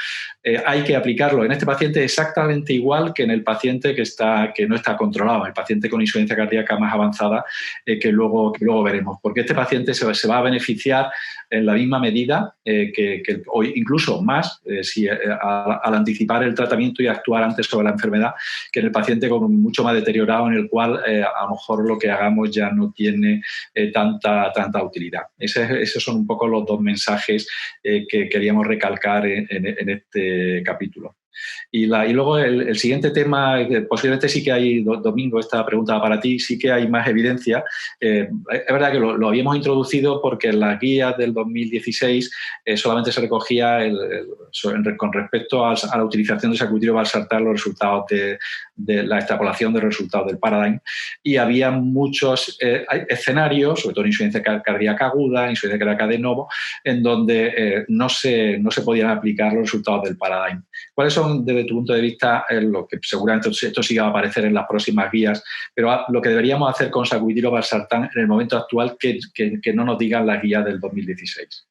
hay que aplicarlo en este paciente exactamente igual que en el paciente que no está controlado, el paciente con insuficiencia cardíaca más avanzada que luego veremos. Porque este paciente se va a beneficiar en la misma medida o incluso más al anticipar el tratamiento y actuar antes sobre la enfermedad que en el paciente con mucho más deteriorado en el cual a lo mejor lo que hagamos ya no tiene tanta utilidad. Esos son un poco los dos mensajes que queríamos recalcar en este capítulo. Y luego el siguiente tema, posiblemente sí que hay, Domingo, esta pregunta va para ti, sí que hay más evidencia. Es verdad que lo habíamos introducido porque en las guías del 2016 solamente se recogía con respecto a la utilización de sacubitril/valsartán los resultados de la extrapolación de los resultados del Paradigm y había muchos escenarios, sobre todo insuficiencia cardíaca aguda, insuficiencia cardíaca de novo, en donde no se podían aplicar los resultados del Paradigm. ¿Cuáles son, desde tu punto de vista, lo que seguramente esto sí va a aparecer en las próximas guías, pero lo que deberíamos hacer con sacubitril/valsartán en el momento actual que no nos digan las guías del 2016?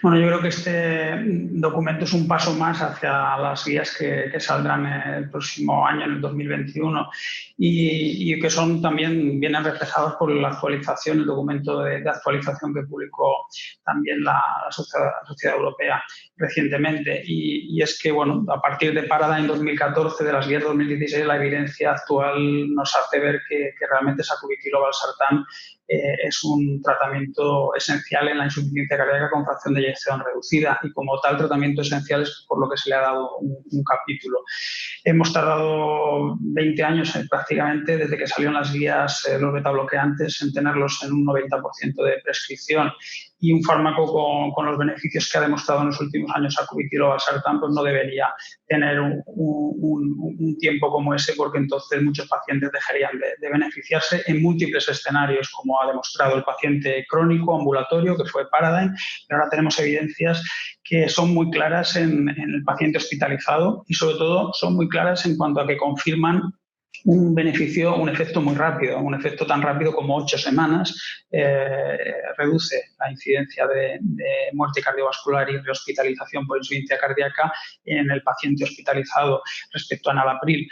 Bueno, yo creo que este documento es un paso más hacia las guías que saldrán el próximo año, en el 2021, y que son también vienen reflejados por la actualización, el documento de actualización que publicó también la Sociedad Europea recientemente. Y es que, bueno, a partir de Paradigm 2014, de las guías 2016, la evidencia actual nos hace ver que realmente sacubitril/valsartán es un tratamiento esencial en la insuficiencia cardíaca con fracción de eyección reducida, y como tal tratamiento esencial es por lo que se le ha dado un capítulo. Hemos tardado 20 años prácticamente desde que salieron las guías, los betabloqueantes, en tenerlos en un 90% de prescripción, y un fármaco con los beneficios que ha demostrado en los últimos años sacubitril o valsartán pues no debería tener un tiempo como ese, porque entonces muchos pacientes dejarían de beneficiarse en múltiples escenarios, como ha demostrado el paciente crónico ambulatorio, que fue Paradigm, pero ahora tenemos evidencias que son muy claras en el paciente hospitalizado, y sobre todo son muy claras en cuanto a que confirman un beneficio, un efecto muy rápido, un efecto tan rápido como 8 semanas, reduce la incidencia de muerte cardiovascular y rehospitalización por insuficiencia cardíaca en el paciente hospitalizado respecto a enalapril.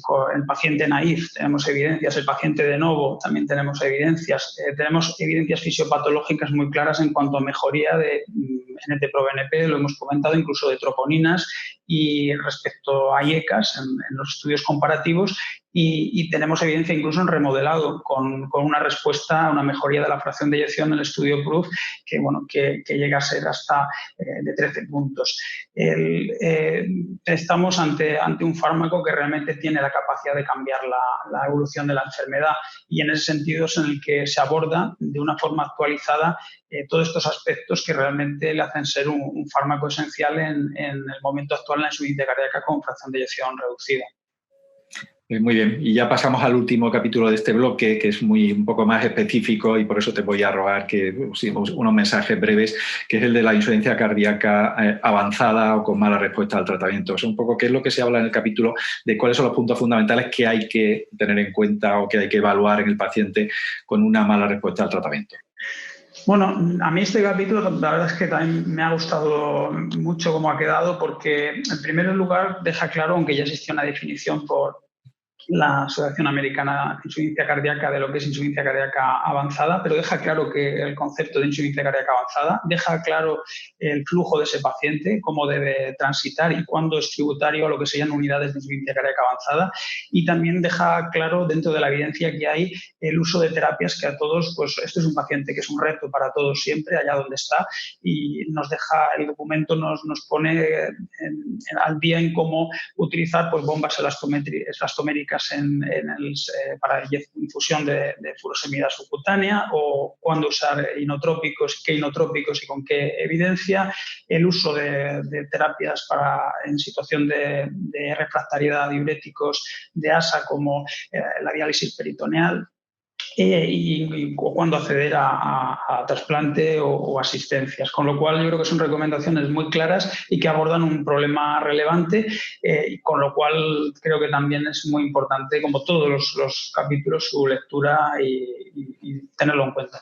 Con el paciente naïf tenemos evidencias, el paciente de novo también tenemos evidencias fisiopatológicas muy claras en cuanto a mejoría de NT-proBNP, lo hemos comentado, incluso de troponinas, y respecto a IECAS en los estudios comparativos, y tenemos evidencia incluso en remodelado con una respuesta, una mejoría de la fracción de eyección en el estudio PROOF que llega a ser hasta de 13 puntos. Estamos ante un fármaco que realmente tiene la capacidad de cambiar la evolución de la enfermedad, y en ese sentido es en el que se aborda de una forma actualizada todos estos aspectos que realmente le hacen ser un fármaco esencial en el momento actual en la insuficiencia cardíaca con fracción de eyección reducida. Muy bien, y ya pasamos al último capítulo de este bloque, que es un poco más específico, y por eso te voy a rogar que usemos unos mensajes breves, que es el de la insuficiencia cardíaca avanzada o con mala respuesta al tratamiento. Es un poco qué es lo que se habla en el capítulo de cuáles son los puntos fundamentales que hay que tener en cuenta o que hay que evaluar en el paciente con una mala respuesta al tratamiento. Bueno, a mí este capítulo la verdad es que también me ha gustado mucho cómo ha quedado, porque en primer lugar deja claro, aunque ya existía una definición por la Asociación Americana de Insuficiencia Cardíaca de lo que es insuficiencia cardíaca avanzada, pero deja claro que el concepto de insuficiencia cardíaca avanzada, deja claro el flujo de ese paciente, cómo debe transitar y cuándo es tributario a lo que serían unidades de insuficiencia cardíaca avanzada, y también deja claro dentro de la evidencia que hay el uso de terapias que a todos, pues esto es un paciente que es un reto para todos siempre, allá donde está, y nos deja, el documento nos pone al día en cómo utilizar pues bombas elastoméricas para infusión de furosemida subcutánea, o cuándo usar inotrópicos, qué inotrópicos y con qué evidencia, el uso de terapias en situación de refractariedad, diuréticos de ASA como la diálisis peritoneal, y cuándo acceder a trasplante o asistencias. Con lo cual yo creo que son recomendaciones muy claras y que abordan un problema relevante, con lo cual creo que también es muy importante, como todos los capítulos, su lectura y tenerlo en cuenta.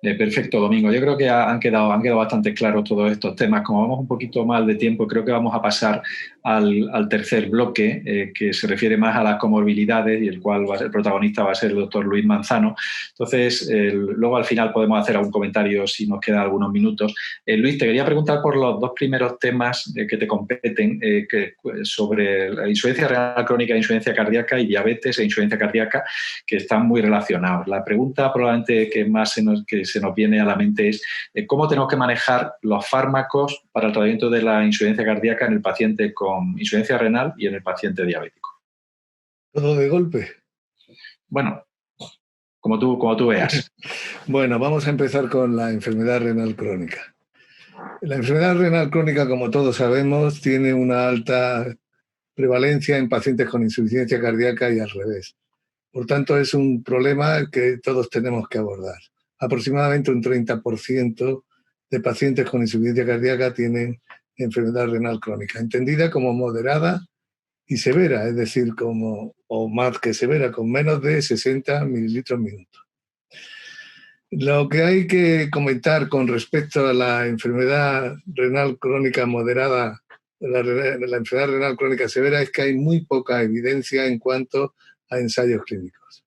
Perfecto, Domingo. Yo creo que han quedado bastante claros todos estos temas. Como vamos un poquito mal de tiempo, creo que vamos a pasar al tercer bloque, que se refiere más a las comorbilidades, y el cual el protagonista va a ser el doctor Luis Manzano. Entonces, luego al final podemos hacer algún comentario si nos quedan algunos minutos. Luis, te quería preguntar por los dos primeros temas que te competen, sobre la insuficiencia renal crónica, insuficiencia cardíaca, y diabetes e insuficiencia cardíaca, que están muy relacionados. La pregunta probablemente que más se nos viene a la mente es cómo tenemos que manejar los fármacos para el tratamiento de la insuficiencia cardíaca en el paciente con insuficiencia renal y en el paciente diabético. ¿Todo de golpe? Bueno, como tú veas. Bueno, vamos a empezar con la enfermedad renal crónica. La enfermedad renal crónica, como todos sabemos, tiene una alta prevalencia en pacientes con insuficiencia cardíaca y al revés. Por tanto, es un problema que todos tenemos que abordar. Aproximadamente un 30% de pacientes con insuficiencia cardíaca tienen enfermedad renal crónica, entendida como moderada y severa, es decir, o más que severa, con menos de 60 mililitros minuto. Lo que hay que comentar con respecto a la enfermedad renal crónica moderada, la enfermedad renal crónica severa, es que hay muy poca evidencia en cuanto a ensayos clínicos.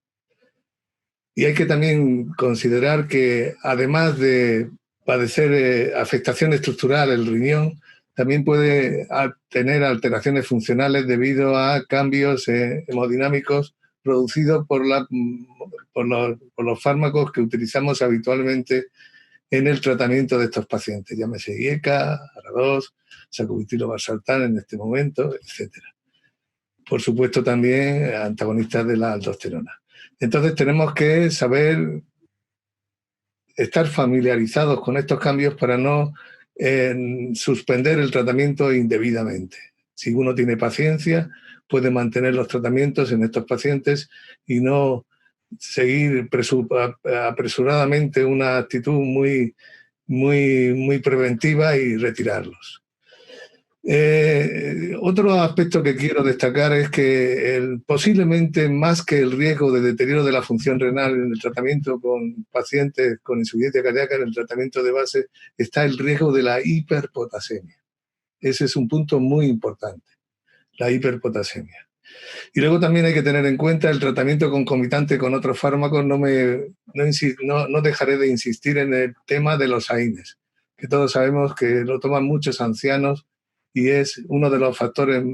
Y hay que también considerar que, además de padecer afectación estructural el riñón, también puede tener alteraciones funcionales debido a cambios hemodinámicos producido por los fármacos que utilizamos habitualmente en el tratamiento de estos pacientes, llámese IECA, ARA2, sacubitril/valsartán en este momento, etc. Por supuesto también antagonistas de la aldosterona. Entonces tenemos que saber estar familiarizados con estos cambios para no suspender el tratamiento indebidamente. Si uno tiene paciencia, puede mantener los tratamientos en estos pacientes y no seguir apresuradamente una actitud muy preventiva y retirarlos. Otro aspecto que quiero destacar es que posiblemente más que el riesgo de deterioro de la función renal en el tratamiento con pacientes con insuficiencia cardíaca, en el tratamiento de base, está el riesgo de la hiperpotasemia. Ese es un punto muy importante, la hiperpotasemia. Y luego también hay que tener en cuenta el tratamiento concomitante con otros fármacos. No dejaré de insistir en el tema de los AINES, que todos sabemos que lo toman muchos ancianos y es uno de los factores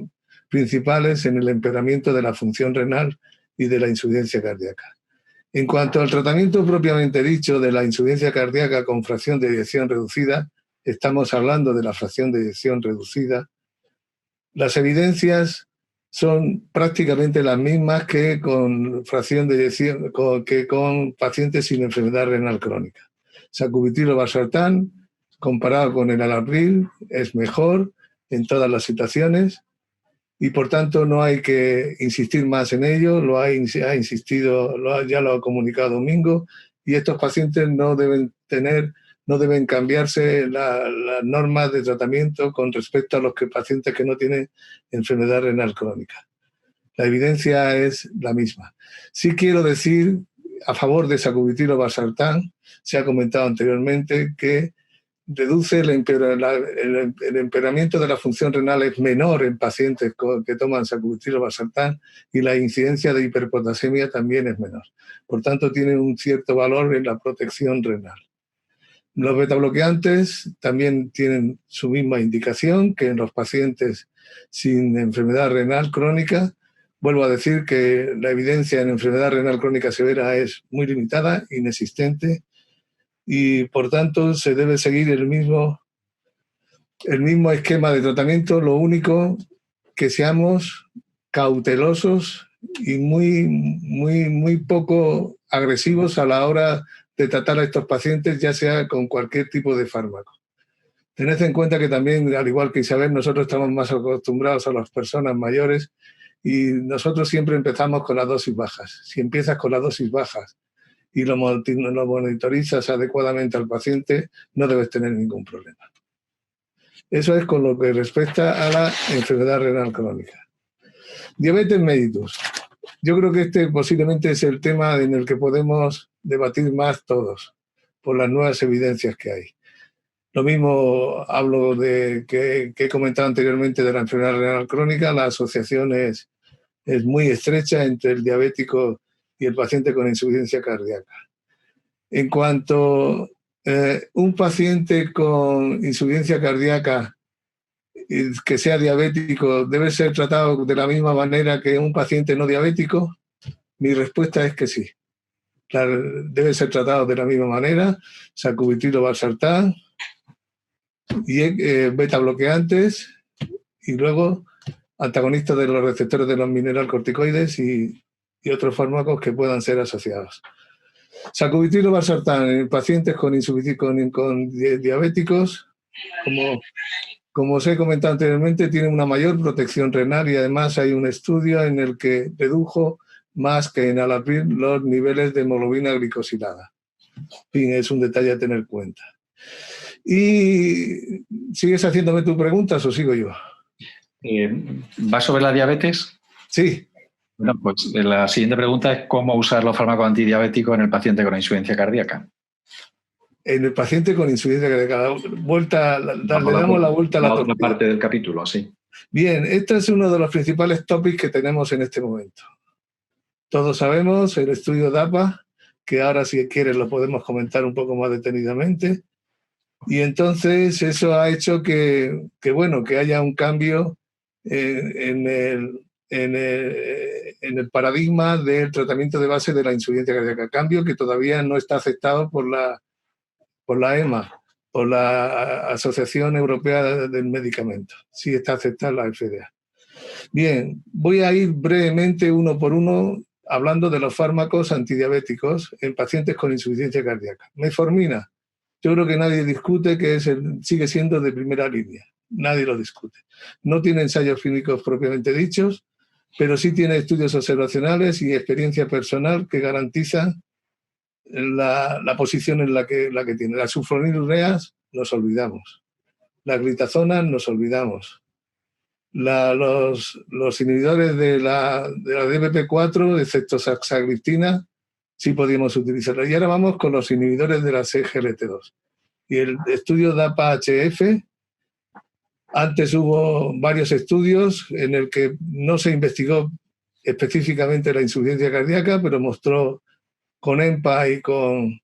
principales en el empeoramiento de la función renal y de la insuficiencia cardíaca. En cuanto al tratamiento propiamente dicho de la insuficiencia cardíaca con fracción de eyección reducida, estamos hablando de la fracción de eyección reducida. Las evidencias son prácticamente las mismas que con fracción de eyección, que con pacientes sin enfermedad renal crónica. Sacubitril/valsartán, comparado con el enalapril, es mejor en todas las situaciones y por tanto no hay que insistir más en ello, ya lo ha comunicado Domingo, y estos pacientes no deben cambiarse las normas de tratamiento con respecto a los pacientes que no tienen enfermedad renal crónica. La evidencia es la misma. Sí quiero decir a favor de sacubitril/valsartán, se ha comentado anteriormente que reduce el empeoramiento de la función renal, es menor en pacientes que toman sacubitril/valsartán y la incidencia de hiperpotasemia también es menor. Por tanto, tiene un cierto valor en la protección renal. Los betabloqueantes también tienen su misma indicación que en los pacientes sin enfermedad renal crónica. Vuelvo a decir que la evidencia en enfermedad renal crónica severa es muy limitada, inexistente, y por tanto se debe seguir el mismo esquema de tratamiento, lo único que seamos cautelosos y muy poco agresivos a la hora de tratar a estos pacientes, ya sea con cualquier tipo de fármaco. Tened en cuenta que también, al igual que Isabel, nosotros estamos más acostumbrados a las personas mayores y nosotros siempre empezamos con las dosis bajas. Si empiezas con las dosis bajas y lo monitorizas adecuadamente al paciente, no debes tener ningún problema. Eso es con lo que respecta a la enfermedad renal crónica. Diabetes mellitus. Yo creo que este posiblemente es el tema en el que podemos debatir más todos, por las nuevas evidencias que hay. Lo mismo hablo de que he comentado anteriormente de la enfermedad renal crónica. La asociación es muy estrecha entre el diabético y el paciente con insuficiencia cardíaca. En cuanto un paciente con insuficiencia cardíaca que sea diabético debe ser tratado de la misma manera que un paciente no diabético, mi respuesta es que sí. Debe ser tratado de la misma manera, sacubitril/valsartán y beta bloqueantes y luego antagonistas de los receptores de los mineralcorticoides y otros fármacos que puedan ser asociados. Sacubitril/valsartán en pacientes con diabéticos, como os he comentado anteriormente, tiene una mayor protección renal y además hay un estudio en el que redujo más que en enalapril los niveles de hemoglobina glicosilada. En fin, es un detalle a tener en cuenta. ¿Y sigues haciéndome tus preguntas o sigo yo? ¿Va sobre la diabetes? Sí. Bueno, pues la siguiente pregunta es ¿cómo usar los fármacos antidiabéticos en el paciente con insuficiencia cardíaca? En el paciente con insuficiencia cardíaca. Le damos la vuelta a la otra parte del capítulo, sí. Bien, este es uno de los principales topics que tenemos en este momento. Todos sabemos el estudio DAPA, que ahora si quieres lo podemos comentar un poco más detenidamente. Y entonces eso ha hecho que haya un cambio en en el paradigma del tratamiento de base de la insuficiencia cardíaca, cambio que todavía no está aceptado por la EMA, por la Asociación Europea del Medicamento. Sí está aceptada la FDA. Bien, voy a ir brevemente uno por uno hablando de los fármacos antidiabéticos en pacientes con insuficiencia cardíaca. Metformina, yo creo que nadie discute que sigue siendo de primera línea. Nadie lo discute. No tiene ensayos clínicos propiamente dichos, pero sí tiene estudios observacionales y experiencia personal que garantizan la posición en la que tiene. Las sulfonilureas nos olvidamos. Las glitazonas nos olvidamos. Los inhibidores de la DPP4, de cetosaxagliptina, sí podíamos utilizarlos. Y ahora vamos con los inhibidores de la CGLT2. Y el estudio DAPA-HF, antes hubo varios estudios en el que no se investigó específicamente la insuficiencia cardíaca, pero mostró con EMPA y con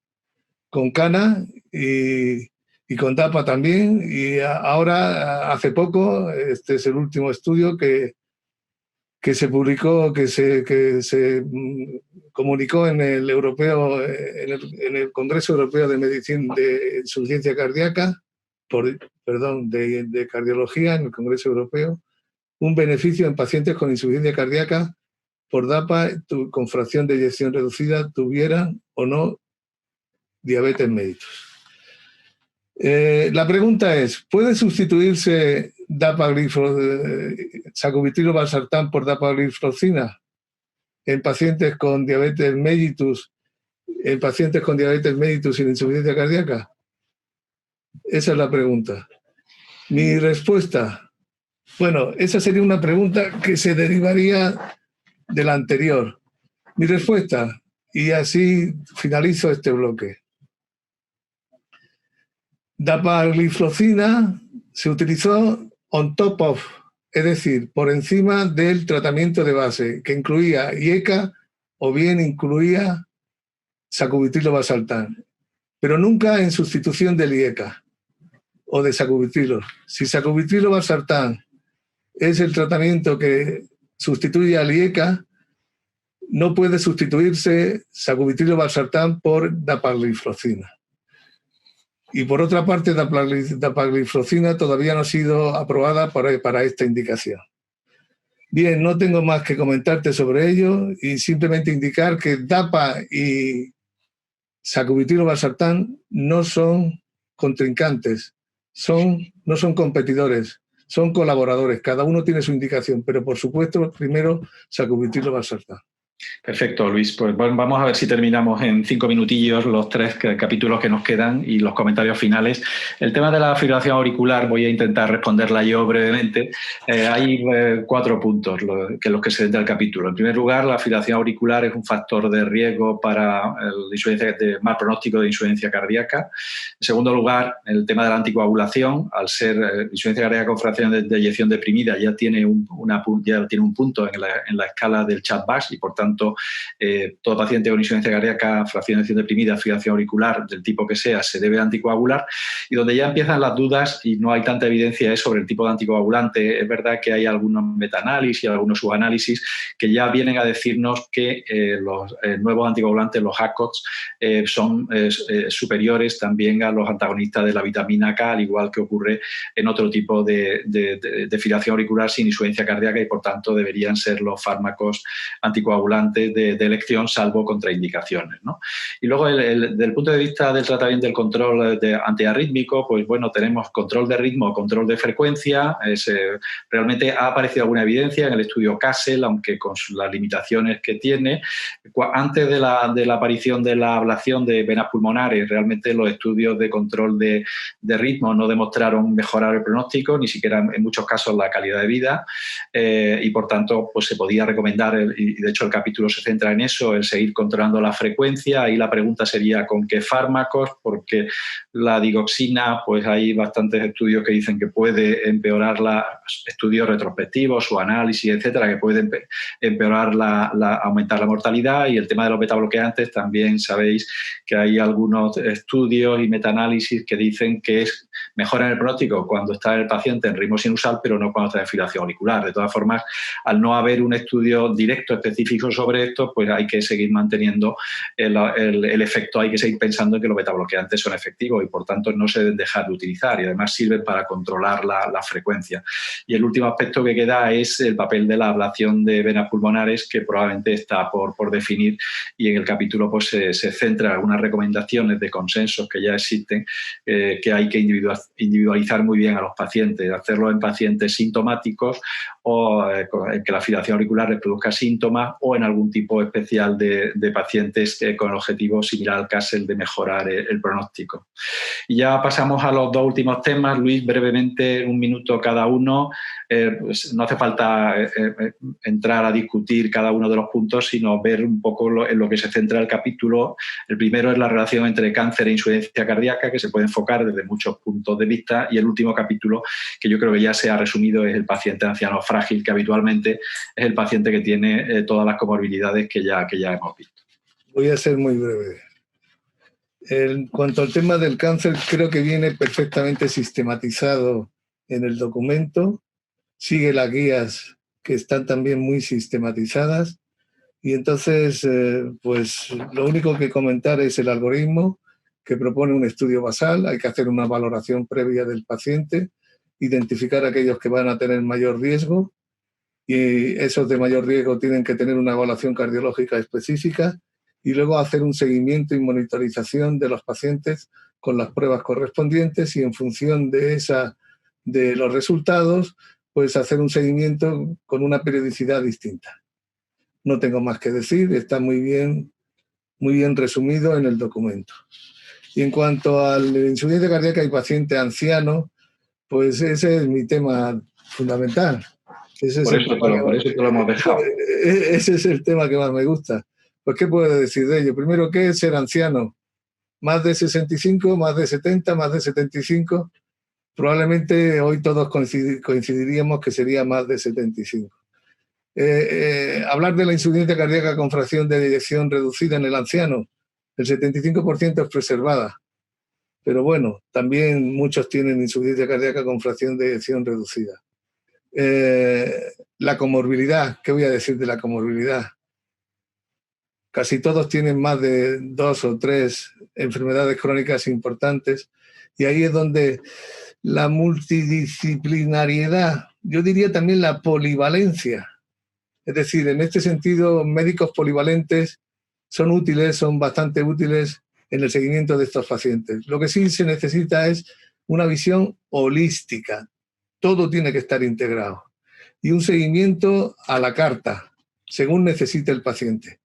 CANA y con DAPA también. Y ahora, hace poco, este es el último estudio que se publicó, que se comunicó en el europeo, en el Congreso Europeo de Medicina de Insuficiencia Cardíaca, de cardiología, en el Congreso Europeo, un beneficio en pacientes con insuficiencia cardíaca por DAPA con fracción de eyección reducida, tuvieran o no diabetes mellitus. La pregunta es, ¿puede sustituirse sacubitril/valsartán por dapagliflozina en pacientes con diabetes mellitus, en pacientes con diabetes mellitus sin insuficiencia cardíaca? Esa es la pregunta. Mi respuesta, bueno, esa sería una pregunta que se derivaría de la anterior. Mi respuesta, y así finalizo este bloque. Dapagliflozina se utilizó on top of, es decir, por encima del tratamiento de base, que incluía IECA o bien incluía sacubitril/valsartán, pero nunca en sustitución del IECA o de sacubitril. Si sacubitril/valsartán es el tratamiento que sustituye al IECA, no puede sustituirse sacubitril/valsartán por dapagliflozina. Y por otra parte, dapagliflozina todavía no ha sido aprobada para esta indicación. Bien, no tengo más que comentarte sobre ello y simplemente indicar que DAPA y sacubitril/valsartán no son contrincantes, no son competidores, son colaboradores. Cada uno tiene su indicación, pero por supuesto, primero sacubitril/valsartán. Perfecto, Luis. Pues bueno, vamos a ver si terminamos en 5 minutillos los 3 capítulos que nos quedan y los comentarios finales. El tema de la fibrilación auricular voy a intentar responderla yo brevemente. Hay 4 puntos los que se den del capítulo. En primer lugar, la fibrilación auricular es un factor de riesgo para el mal pronóstico de insuficiencia cardíaca. En segundo lugar, el tema de la anticoagulación, al ser insuficiencia cardíaca con fracción de eyección deprimida, ya tiene un punto en la escala del CHA2 y por tanto todo paciente con insuficiencia cardíaca, fracción de eyección deprimida, fibrilación auricular del tipo que sea, se debe anticoagular. Y donde ya empiezan las dudas y no hay tanta evidencia es sobre el tipo de anticoagulante. Es verdad que hay algunos metaanálisis y algunos subanálisis que ya vienen a decirnos que los nuevos anticoagulantes, los ACOTs, son superiores también a los antagonistas de la vitamina K, al igual que ocurre en otro tipo de fibrilación auricular sin insuficiencia cardíaca y por tanto deberían ser los fármacos anticoagulantes de elección, salvo contraindicaciones, ¿no? Y luego, desde el punto de vista del tratamiento del control antiarrítmico, pues bueno, tenemos control de ritmo, control de frecuencia. Realmente ha aparecido alguna evidencia en el estudio CASEL, aunque con las limitaciones que tiene. Antes de la aparición de la ablación de venas pulmonares, realmente los estudios de control de ritmo no demostraron mejorar el pronóstico, ni siquiera en muchos casos la calidad de vida, y por tanto pues se podía recomendar, y de hecho el capítulo se centra en eso, el seguir controlando la frecuencia. Ahí la pregunta sería ¿con qué fármacos? Porque la digoxina, pues hay bastantes estudios que dicen que puede empeorar estudios retrospectivos o análisis, etcétera, que pueden empeorar aumentar la mortalidad. Y el tema de los betabloqueantes, también sabéis que hay algunos estudios y metaanálisis que dicen que es Mejoran el pronóstico cuando está el paciente en ritmo sinusal, pero no cuando está en fibrilación auricular. De todas formas, al no haber un estudio directo específico sobre esto, pues hay que seguir manteniendo el efecto, hay que seguir pensando en que los betabloqueantes son efectivos y, por tanto, no se deben dejar de utilizar, y además sirven para controlar la frecuencia. Y el último aspecto que queda es el papel de la ablación de venas pulmonares, que probablemente está por definir, y en el capítulo pues se centra en algunas recomendaciones de consensos que ya existen, que hay que individualizar muy bien a los pacientes, hacerlo en pacientes sintomáticos o en que la fibrilación auricular les produzca síntomas, o en algún tipo especial de pacientes con el objetivo similar al CASEL de mejorar el pronóstico. Y ya pasamos a los dos últimos temas. Luis, brevemente, 1 minuto cada uno. Pues no hace falta entrar a discutir cada uno de los puntos, sino ver un poco en lo que se centra el capítulo. El primero es la relación entre cáncer e insuficiencia cardíaca, que se puede enfocar desde muchos puntos de vista, y el último capítulo, que yo creo que ya se ha resumido, es el paciente anciano frágil, que habitualmente es el paciente que tiene todas las comorbilidades que ya hemos visto. Voy a ser muy breve. En cuanto al tema del cáncer, creo que viene perfectamente sistematizado en el documento. Sigue las guías que están también muy sistematizadas, y entonces pues lo único que comentar es el algoritmo que propone un estudio basal. Hay que hacer una valoración previa del paciente, identificar a aquellos que van a tener mayor riesgo, y esos de mayor riesgo tienen que tener una evaluación cardiológica específica, y luego hacer un seguimiento y monitorización de los pacientes con las pruebas correspondientes, y en función de los resultados, pues hacer un seguimiento con una periodicidad distinta. No tengo más que decir, está muy bien resumido en el documento. Y en cuanto a la insuficiencia cardíaca y paciente anciano, pues ese es mi tema fundamental. Por eso te lo hemos dejado. Ese es el tema que más me gusta. Pues, ¿qué puedo decir de ello? Primero, ¿qué es ser anciano? ¿Más de 65, más de 70, más de 75? Probablemente hoy todos coincidiríamos que sería más de 75. Hablar de la insuficiencia cardíaca con fracción de eyección reducida en el anciano, el 75% es preservada. Pero bueno, también muchos tienen insuficiencia cardíaca con fracción de eyección reducida. La comorbilidad, ¿qué voy a decir de la comorbilidad? Casi todos tienen más de 2 o 3 enfermedades crónicas importantes, y ahí es donde la multidisciplinariedad, yo diría también la polivalencia, es decir, en este sentido, médicos polivalentes son útiles, son bastante útiles en el seguimiento de estos pacientes. Lo que sí se necesita es una visión holística, todo tiene que estar integrado, y un seguimiento a la carta, según necesite el paciente.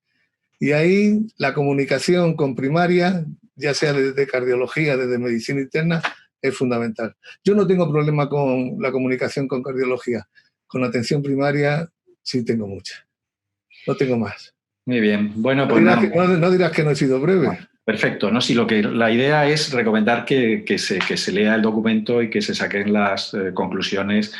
Y ahí la comunicación con primaria, ya sea desde cardiología, desde medicina interna, es fundamental. Yo no tengo problema con la comunicación con cardiología. Con atención primaria sí tengo mucha. No tengo más. Muy bien. Bueno, pues no dirás que no he sido breve. No, perfecto. ¿No? Sí, la idea es recomendar que se lea el documento y que se saquen las conclusiones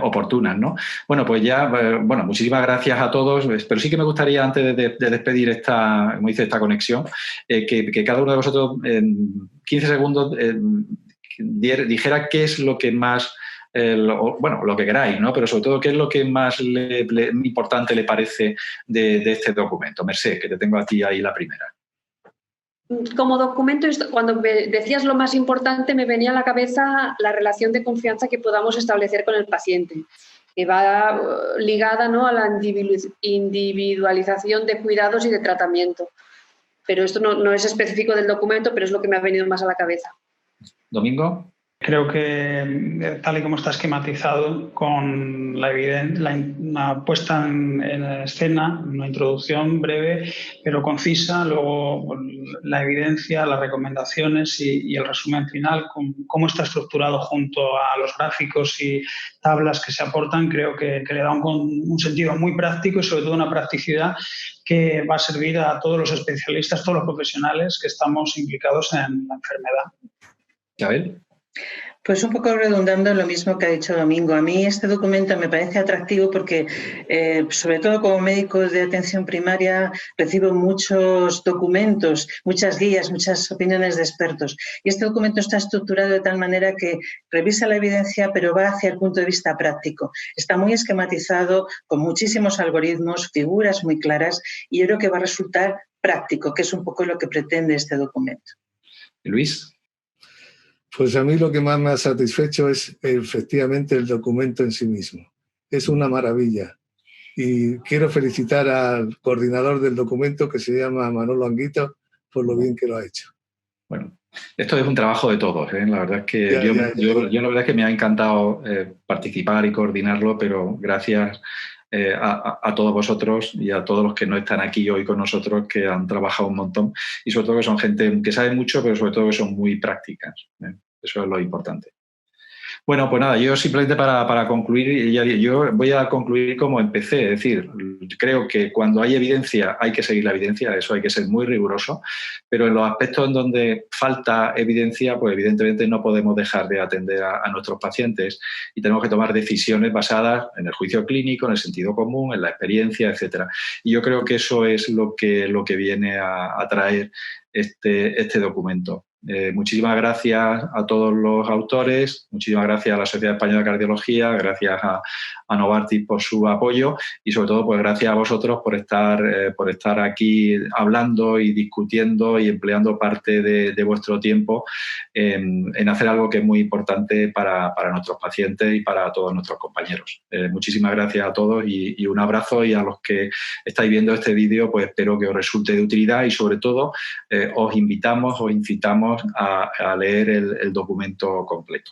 oportunas, ¿no? Bueno, pues ya, muchísimas gracias a todos, pero sí que me gustaría, antes de despedir esta conexión, que cada uno de vosotros en 15 segundos dijera qué es lo que más, lo que queráis, ¿no? Pero sobre todo, qué es lo que más importante le parece de este documento. Mercé, que te tengo a ti ahí la primera. Como documento, cuando decías lo más importante, me venía a la cabeza la relación de confianza que podamos establecer con el paciente, que va ligada, ¿no?, a la individualización de cuidados y de tratamiento. Pero esto no es específico del documento, pero es lo que me ha venido más a la cabeza. Domingo. Creo que, tal y como está esquematizado, con una puesta en escena, una introducción breve pero concisa, luego la evidencia, las recomendaciones y el resumen final, cómo está estructurado junto a los gráficos y tablas que se aportan, creo que le da un sentido muy práctico y sobre todo una practicidad que va a servir a todos los especialistas, todos los profesionales que estamos implicados en la enfermedad. ¿Isabel? Pues un poco redundando en lo mismo que ha dicho Domingo. A mí este documento me parece atractivo porque, sobre todo como médico de atención primaria, recibo muchos documentos, muchas guías, muchas opiniones de expertos. Y este documento está estructurado de tal manera que revisa la evidencia, pero va hacia el punto de vista práctico. Está muy esquematizado, con muchísimos algoritmos, figuras muy claras, y yo creo que va a resultar práctico, que es un poco lo que pretende este documento. Luis. Pues a mí lo que más me ha satisfecho es efectivamente el documento en sí mismo. Es una maravilla. Y quiero felicitar al coordinador del documento, que se llama Manolo Anguito, por lo bien que lo ha hecho. Bueno, esto es un trabajo de todos, ¿eh? La verdad es que yo la verdad es que me ha encantado participar y coordinarlo, pero gracias a todos vosotros y a todos los que no están aquí hoy con nosotros, que han trabajado un montón y sobre todo que son gente que sabe mucho, pero sobre todo que son muy prácticas, ¿eh? Eso es lo importante. Bueno, pues nada, yo simplemente para concluir, yo voy a concluir como empecé, es decir, creo que cuando hay evidencia hay que seguir la evidencia, eso hay que ser muy riguroso, pero en los aspectos en donde falta evidencia, pues evidentemente no podemos dejar de atender a nuestros pacientes y tenemos que tomar decisiones basadas en el juicio clínico, en el sentido común, en la experiencia, etcétera. Y yo creo que eso es lo que viene a traer este documento. Muchísimas gracias a todos los autores, muchísimas gracias a la Sociedad Española de Cardiología, gracias a Novartis por su apoyo y sobre todo pues gracias a vosotros por estar aquí hablando y discutiendo y empleando parte de vuestro tiempo en hacer algo que es muy importante para nuestros pacientes y para todos nuestros compañeros. Muchísimas gracias a todos y un abrazo, y a los que estáis viendo este vídeo pues espero que os resulte de utilidad y sobre todo os incitamos a leer el documento completo.